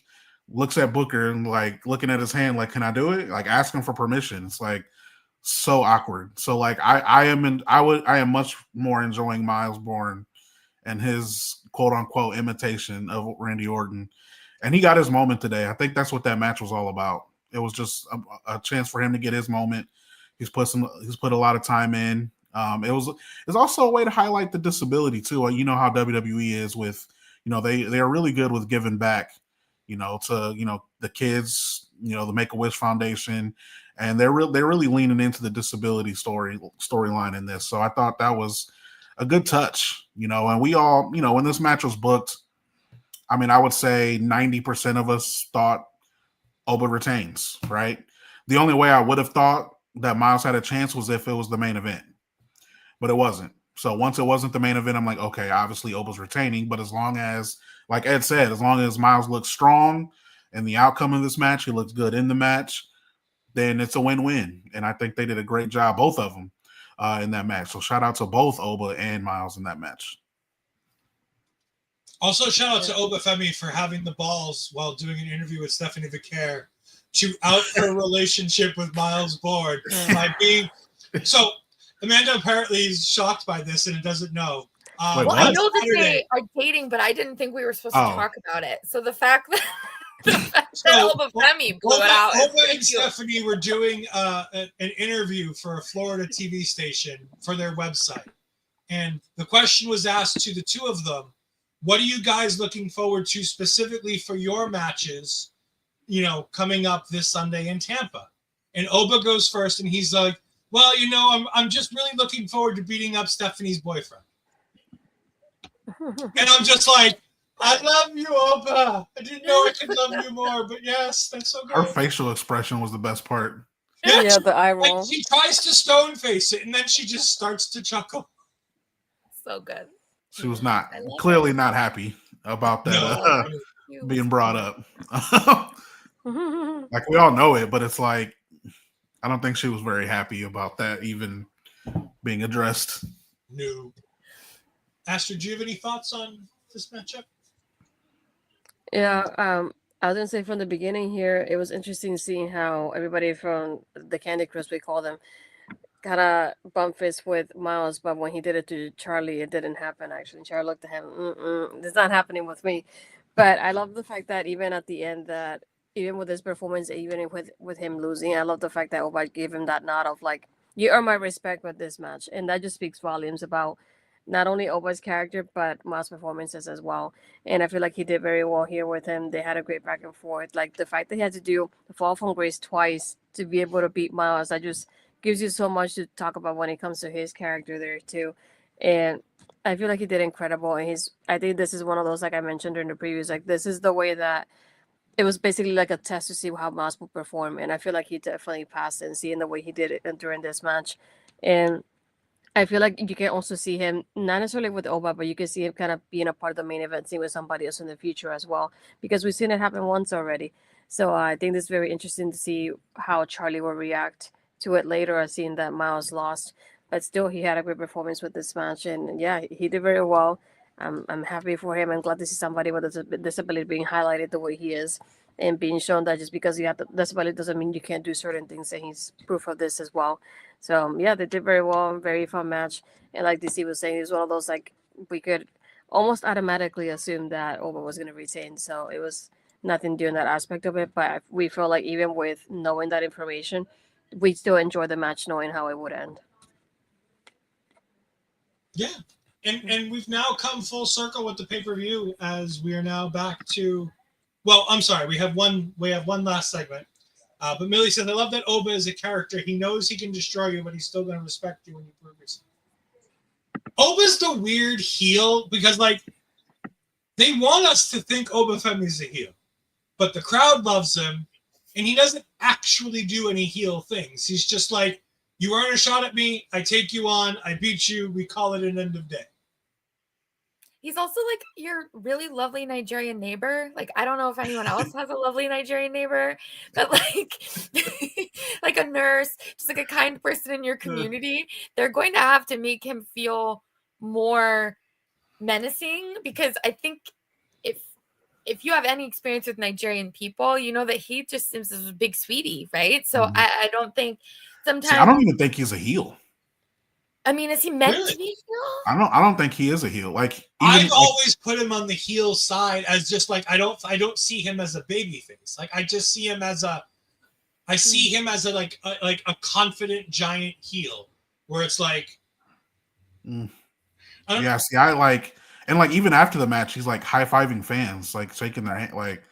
Speaker 4: looks at Booker and like looking at his hand, like, can I do it? Like, asking for permission. It's like so awkward. So like, I am much more enjoying Myles Borne and his quote unquote imitation of Randy Orton. And he got his moment today. I think that's what that match was all about. It was just a chance for him to get his moment. He's put a lot of time in. It's also a way to highlight the disability too. You know how WWE is with, they are really good with giving back, to the kids, the Make-A-Wish Foundation, and they're really leaning into the disability storyline in this. So I thought that was a good touch, and we all, when this match was booked, I mean, I would say 90% of us thought Oba retains, right? The only way I would have thought that Myles had a chance was if it was the main event, but it wasn't. So once it wasn't the main event, I'm like, okay, obviously Oba's retaining, but as long as, like Ed said, as long as Myles looks strong in the outcome of this match, he looks good in the match, then it's a win-win. And I think they did a great job, both of them, in that match. So shout out to both Oba and Myles in that match.
Speaker 2: Also, shout out to Oba Femi for having the balls while doing an interview with Stephanie Vaquer to out her relationship with Myles Borne by being so. Amanda apparently is shocked by this and doesn't know.
Speaker 3: Well, I know that they are dating, but I didn't think we were supposed to talk about it. So the fact that Oba Femi blew it out.
Speaker 2: Oba and Stephanie were doing an interview for a Florida TV station for their website, and the question was asked to the two of them. What are you guys looking forward to specifically for your matches, coming up this Sunday in Tampa? And Oba goes first, and he's like, well, I'm just really looking forward to beating up Stephanie's boyfriend. And I'm just like, I love you, Oba. I didn't know I could love you more, but yes, that's so good.
Speaker 4: Her facial expression was the best part.
Speaker 5: Yeah, the eye roll.
Speaker 2: She tries to stone face it, and then she just starts to chuckle.
Speaker 3: So good.
Speaker 4: She was clearly not happy about that being brought up. Like, we all know it, but it's like, I don't think she was very happy about that even being addressed.
Speaker 2: No. Astrid, do you have any thoughts on this matchup?
Speaker 5: Yeah, I was gonna say from the beginning here, it was interesting seeing how everybody from the Candy Crush, we call them, kind of bump fists with Myles, but when he did it to Charlie, it didn't happen. Actually, Charlie looked at him, it's not happening with me. But I love the fact that even at the end, that even with his performance, even with him losing, I love the fact that Oba gave him that nod of like, you earn my respect with this match, and that just speaks volumes about not only Oba's character but Myles' performances as well. And I feel like he did very well here with him. They had a great back and forth. Like the fact that he had to do the fall from grace twice to be able to beat Myles, that just gives you so much to talk about when it comes to his character there too. And I feel like he did incredible. And I think this is one of those, like I mentioned during the previews, like this is the way that it was basically like a test to see how Myles would perform. And I feel like he definitely passed and seeing the way he did it during this match. And I feel like you can also see him, not necessarily with Oba, but you can see him kind of being a part of the main event, seeing with somebody else in the future as well, because we've seen it happen once already. So I think this is very interesting to see how Charlie will react to it later, seeing that Myles lost. But still, he had a great performance with this match. And yeah, he did very well. I'm happy for him. I'm glad to see somebody with a disability being highlighted the way he is and being shown that just because you have the disability doesn't mean you can't do certain things. And he's proof of this as well. So yeah, they did very well. Very fun match. And like DC was saying, it was one of those, like, we could almost automatically assume that Oba was going to retain. So it was nothing doing that aspect of it. But we feel like even with knowing that information, we still enjoy the match knowing how it would end.
Speaker 2: Yeah. And we've now come full circle with the pay-per-view, as we are now back to, well, I'm sorry, we have one last segment. But Millie says, I love that Oba is a character. He knows he can destroy you, but he's still going to respect you when you prove yourself. Oba's the weird heel because, like, they want us to think Oba Femi's a heel, but the crowd loves him, and he doesn't actually do any heel things. He's just like, you earn a shot at me, I take you on, I beat you, we call it an end of day.
Speaker 3: He's also like your really lovely Nigerian neighbor. Like, I don't know if anyone else has a lovely Nigerian neighbor, but like, like a nurse, just like a kind person in your community. They're going to have to make him feel more menacing, because I think if you have any experience with Nigerian people, you know that he just seems as a big sweetie, right? So I don't think sometimes.
Speaker 4: See, I don't even think he's a heel.
Speaker 3: I mean, is he meant
Speaker 2: Really?
Speaker 3: to be heel?
Speaker 4: I don't think he is a heel. Like
Speaker 2: I've always put him on the heel side as just like I don't see him as a baby face. Like I just see him as a like a confident giant heel where it's like
Speaker 4: yeah, see, I like, and like even after the match, he's like high-fiving fans, like shaking their hand. Like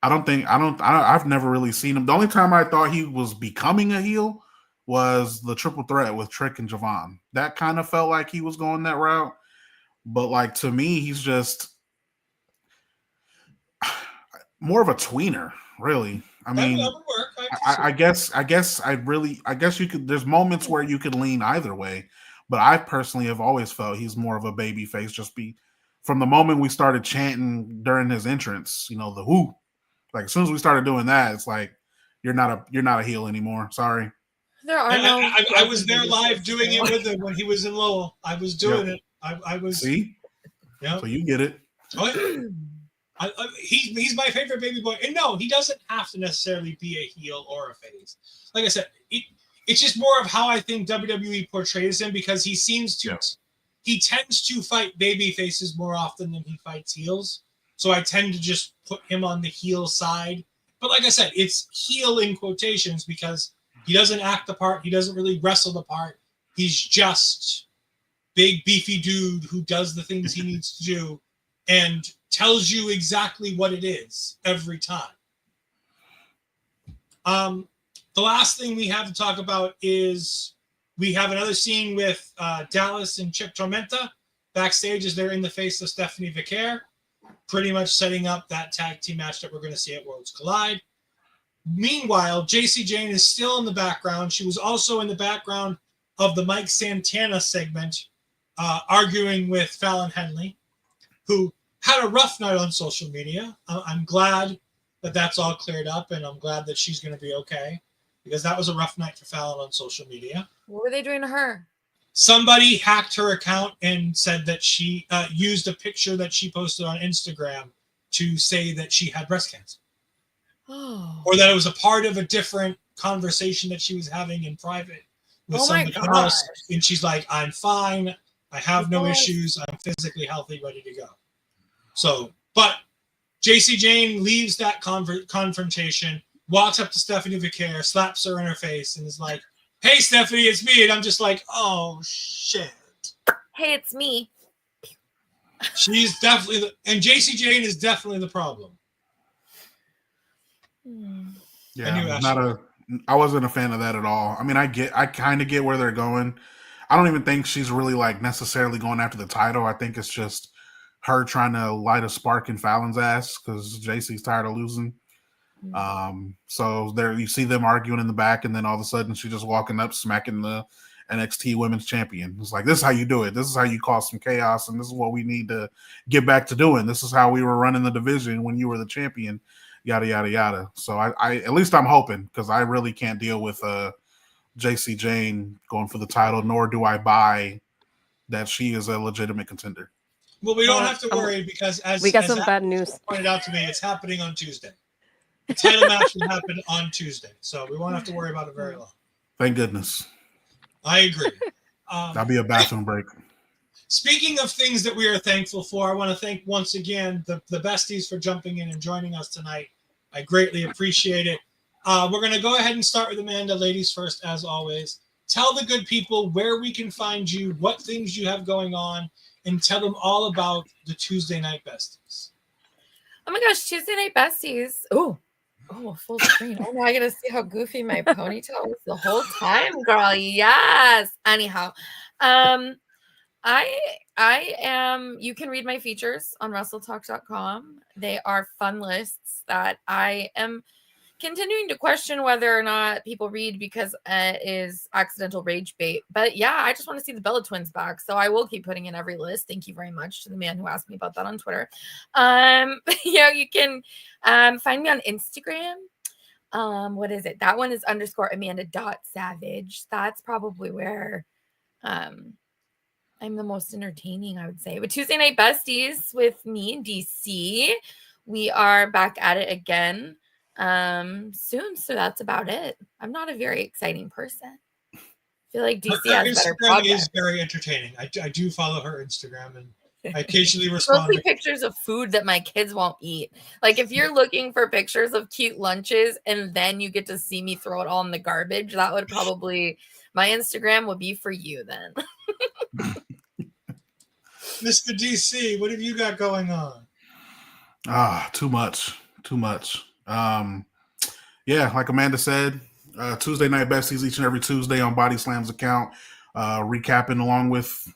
Speaker 4: I've never really seen him. The only time I thought he was becoming a heel was the triple threat with Trick and Javon. That kind of felt like he was going that route. But like to me, he's just more of a tweener, really. I mean,
Speaker 2: that would work.
Speaker 4: I guess you could. There's moments where you could lean either way, but I personally have always felt he's more of a baby face. From the moment we started chanting during his entrance, you know, the whoo. Like as soon as we started doing that, it's like you're not a heel anymore. Sorry.
Speaker 3: There are no.
Speaker 2: I was there live doing it with him when he was in Lowell. I was doing it. I was.
Speaker 4: See. Yeah. So you get it.
Speaker 2: Oh, yeah. He's my favorite baby boy, and no, he doesn't have to necessarily be a heel or a face. Like I said, it's just more of how I think WWE portrays him because he seems to, he tends to fight baby faces more often than he fights heels. So I tend to just put him on the heel side. But like I said, it's heel in quotations because he doesn't act the part, he doesn't really wrestle the part. He's just big beefy dude who does the things he needs to do and tells you exactly what it is every time. The last thing we have to talk about is we have another scene with Dallas and Chip Tormenta backstage as they're in the face of Stephanie Vaquer, pretty much setting up that tag team match that we're going to see at Worlds Collide. Meanwhile, JC Jane is still in the background. She was also in the background of the Mike Santana segment, arguing with Fallon Henley, who had a rough night on social media. I'm glad that that's all cleared up, and I'm glad that she's going to be okay, because that was a rough night for Fallon on social media.
Speaker 3: What were they doing to her?
Speaker 2: Somebody hacked her account and said that she used a picture that she posted on Instagram to say that she had breast cancer.
Speaker 3: Oh.
Speaker 2: Or that it was a part of a different conversation that she was having in private with somebody else. And she's like, I'm fine. I have no issues. I'm physically healthy, ready to go. So, but JC Jane leaves that confrontation, walks up to Stephanie Vaquer, slaps her in her face, and is like, hey, Stephanie, it's me. And I'm just like, oh, shit.
Speaker 3: Hey, it's me.
Speaker 2: She's definitely, and JC Jane is definitely the problem.
Speaker 4: Yeah, I wasn't a fan of that at all. I mean, I kind of get where they're going. I don't even think she's really like necessarily going after the title. I think it's just her trying to light a spark in Fallon's ass because JC's tired of losing. So there you see them arguing in the back, and then all of a sudden she's just walking up, smacking the NXT Women's Champion. It's like, this is how you do it. This is how you cause some chaos, and this is what we need to get back to doing. This is how we were running the division when you were the champion. Yada yada yada. So I at least I'm hoping, because I really can't deal with JC Jane going for the title, nor do I buy that she is a legitimate contender.
Speaker 2: Well, we don't have to worry because as
Speaker 5: we got some bad news
Speaker 2: pointed out to me, it's happening on Tuesday. The title match will happen on Tuesday, so we won't have to worry about it very long.
Speaker 4: Thank goodness.
Speaker 2: I agree.
Speaker 4: That'll be a bathroom break.
Speaker 2: Speaking of things that we are thankful for, I want to thank once again the Besties for jumping in and joining us tonight. I greatly appreciate it. We're going to go ahead and start with Amanda. Ladies first, as always. Tell the good people where we can find you, what things you have going on, and tell them all about the Tuesday Night Besties.
Speaker 3: Oh my gosh, Tuesday Night Besties. Oh, full screen. Oh, now I got to see how goofy my ponytail was the whole time, girl. Yes. Anyhow, I am, you can read my features on WrestleTalk.com. They are fun lists that I am continuing to question whether or not people read because it is accidental rage bait. But yeah, I just want to see the Bella Twins back. So I will keep putting in every list. Thank you very much to the man who asked me about that on Twitter. You can find me on Instagram. What is it? That one is _Amanda.Savage. That's probably where I'm the most entertaining, I would say. But Tuesday Night Besties with me and DC. We are back at it again soon. So that's about it. I'm not a very exciting person. feel like
Speaker 2: Her
Speaker 3: DC has better
Speaker 2: Instagram
Speaker 3: projects.
Speaker 2: is very entertaining. I do follow her Instagram, and I occasionally
Speaker 3: It's
Speaker 2: respond.
Speaker 3: mostly pictures of food that my kids won't eat. Like if you're looking for pictures of cute lunches and then you get to see me throw it all in the garbage, that would probably my Instagram would be for you then.
Speaker 2: Mr. DC, what have you got going on?
Speaker 4: Too much. Yeah, like Amanda said, Tuesday Night Besties each and every Tuesday on Bodyslam's account, recapping along with,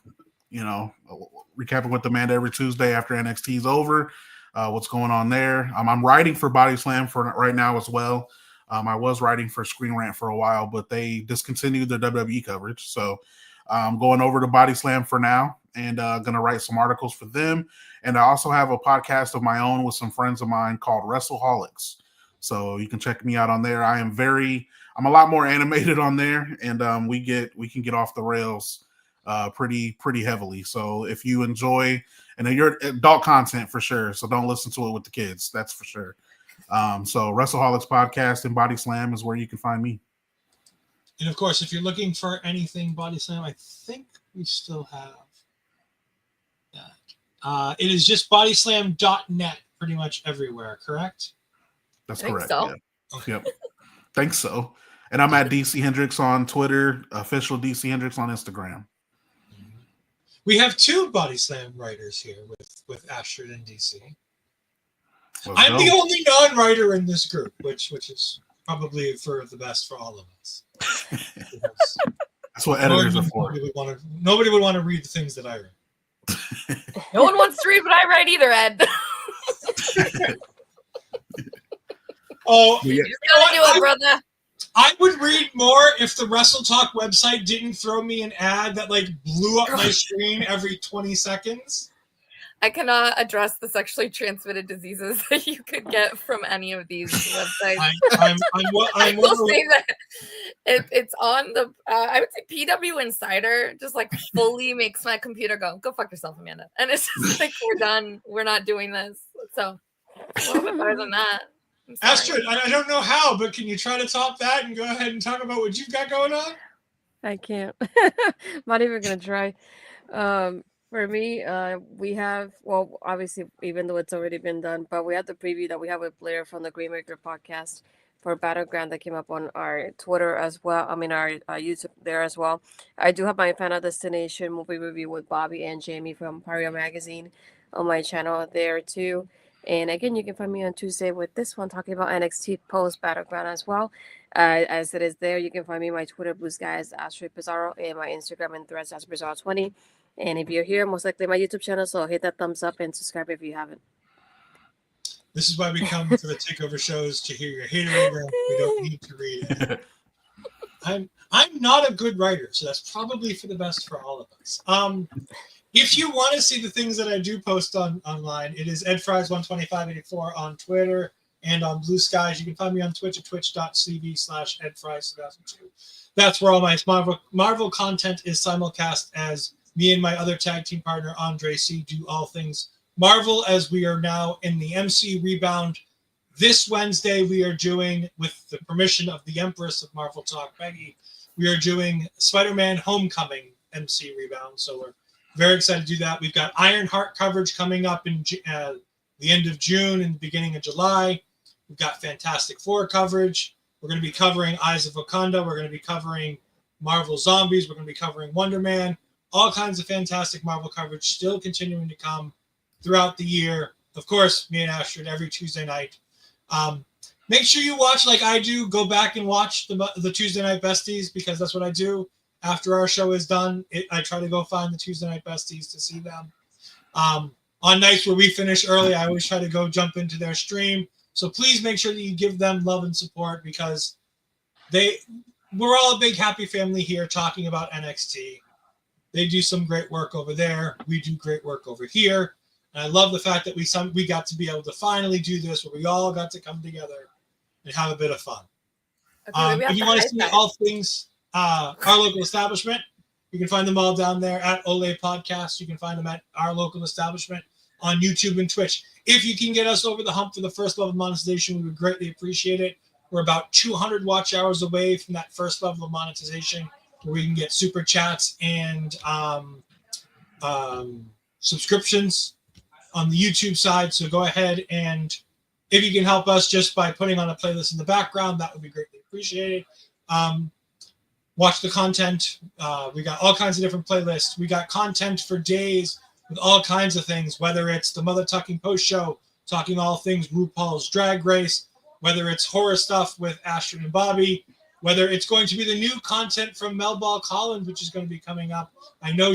Speaker 4: recapping with Amanda every Tuesday after NXT is over, what's going on there. I'm writing for Bodyslam for right now as well. I was writing for Screen Rant for a while, but they discontinued their WWE coverage. So I'm going over to Bodyslam for now and going to write some articles for them. And I also have a podcast of my own with some friends of mine called WrestleHolics. So you can check me out on there. I'm a lot more animated on there, and we can get off the rails pretty heavily. So if you enjoy, and you're adult content for sure, so don't listen to it with the kids. That's for sure. So WrestleHolics podcast and Bodyslam is where you can find me.
Speaker 2: And of course, if you're looking for anything Bodyslam, I think we still have that. It is just bodyslam.net pretty much everywhere, correct?
Speaker 4: That's
Speaker 3: I think
Speaker 4: correct.
Speaker 3: so.
Speaker 4: Yeah. Okay. Yep. Think so. And I'm at DC Hendrix on Twitter, official DC Hendrix on Instagram.
Speaker 2: We have two Bodyslam writers here with Astrid and DC. I'm the only non-writer in this group, which is probably for the best for all of us.
Speaker 4: That's what editors are for.
Speaker 2: Nobody would want to read the things that I read.
Speaker 3: No one wants to read what I write either, Ed.
Speaker 2: Oh,
Speaker 3: You're gonna do it, brother.
Speaker 2: I would read more if the Wrestle Talk website didn't throw me an ad that blew up my screen every 20 seconds.
Speaker 3: I cannot address the sexually transmitted diseases that you could get from any of these websites.
Speaker 2: I
Speaker 3: will say that it's on the, I would say PW Insider just fully makes my computer go fuck yourself, Amanda. And it's just we're done. We're not doing this. So a little bit better than that.
Speaker 2: Astrid, I don't know how, but can you try to top that and go ahead and talk about what you've got going on?
Speaker 5: I can't. Not even gonna try. For me, we have, obviously, even though it's already been done, but we have the preview that we have with Blair from the Greenmaker podcast for Battleground that came up on our Twitter as well. I mean, our YouTube there as well. I do have my Final Destination movie review with Bobby and Jamie from Pario Magazine on my channel there too. And again, you can find me on Tuesday with this one talking about NXT post Battleground as well. As it is there, you can find me on my Twitter, Blue Skies, Astrid Pizarro, and my Instagram and Threads, Pizarro20. And if you're here, most likely my YouTube channel, so hit that thumbs up and subscribe if you haven't.
Speaker 2: This is why we come to the takeover shows to hear your hater. We don't need to read it. I'm not a good writer, so that's probably for the best for all of us. If you want to see the things that I do post online, it is edfries12584 on Twitter and on Blue Skies. You can find me on Twitch at twitch.tv/edfries2002. That's where all my Marvel content is simulcast, as me and my other tag team partner, Andre C., do all things Marvel, as we are now in the MC Rebound. This Wednesday, we are doing, with the permission of the Empress of Marvel Talk, Peggy, we are doing Spider-Man Homecoming MC Rebound. So we're very excited to do that. We've got Ironheart coverage coming up in the end of June and the beginning of July. We've got Fantastic Four coverage. We're going to be covering Eyes of Wakanda. We're going to be covering Marvel Zombies. We're going to be covering Wonder Man. All kinds of fantastic Marvel coverage still continuing to come throughout the year. Of course, me and Astrid every Tuesday night. Make sure you watch like I do. Go back and watch the Tuesday Night Besties, because that's what I do. After our show is done, I try to go find the Tuesday Night Besties to see them. On nights where we finish early, I always try to go jump into their stream. So please make sure that you give them love and support, because we're all a big happy family here talking about NXT. They do some great work over there. We do great work over here. And I love the fact that we got to be able to finally do this, where we all got to come together and have a bit of fun.
Speaker 3: Okay,
Speaker 2: if you want to see all things our local establishment, you can find them all down there at Ole Podcast. You can find them at our local establishment on YouTube and Twitch. If you can get us over the hump for the first level of monetization, we would greatly appreciate it. We're about 200 watch hours away from that first level of monetization. where we can get super chats and subscriptions on the YouTube side. So go ahead, and if you can help us just by putting on a playlist in the background, that would be greatly appreciated. Watch the content. We got all kinds of different playlists. We got content for days with all kinds of things, whether it's the Mother Tucking Post Show, talking all things RuPaul's Drag Race, whether it's horror stuff with Ashton and Bobby, whether it's going to be the new content from Melball Collins, which is going to be coming up. I know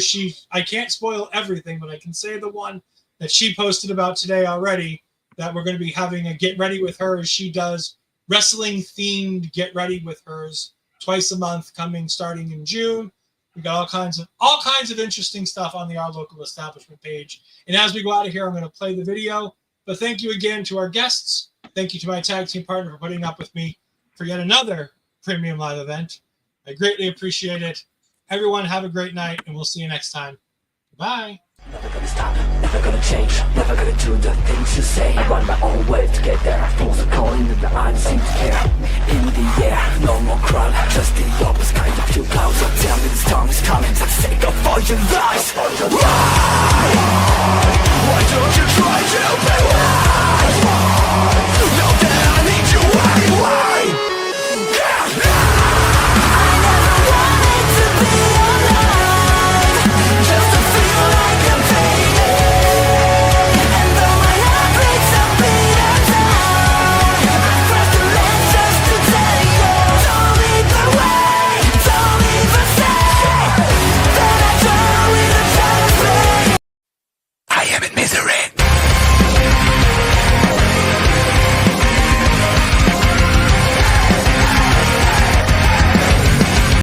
Speaker 2: I can't spoil everything, but I can say the one that she posted about today already, that we're going to be having a Get Ready With Her, as she does wrestling-themed Get Ready With Hers twice a month, starting in June. We got all kinds of interesting stuff on the Our Local Establishment page. And as we go out of here, I'm going to play the video. But thank you again to our guests. Thank you to my tag team partner for putting up with me for yet another premium live event. I greatly appreciate it. Everyone have a great night, and we'll see you next time. Bye.
Speaker 1: Never gonna stop, never gonna change, never gonna do the things you say. I run my own way to get there. Fools are calling and I don't seem to care. In the air, no more crowd.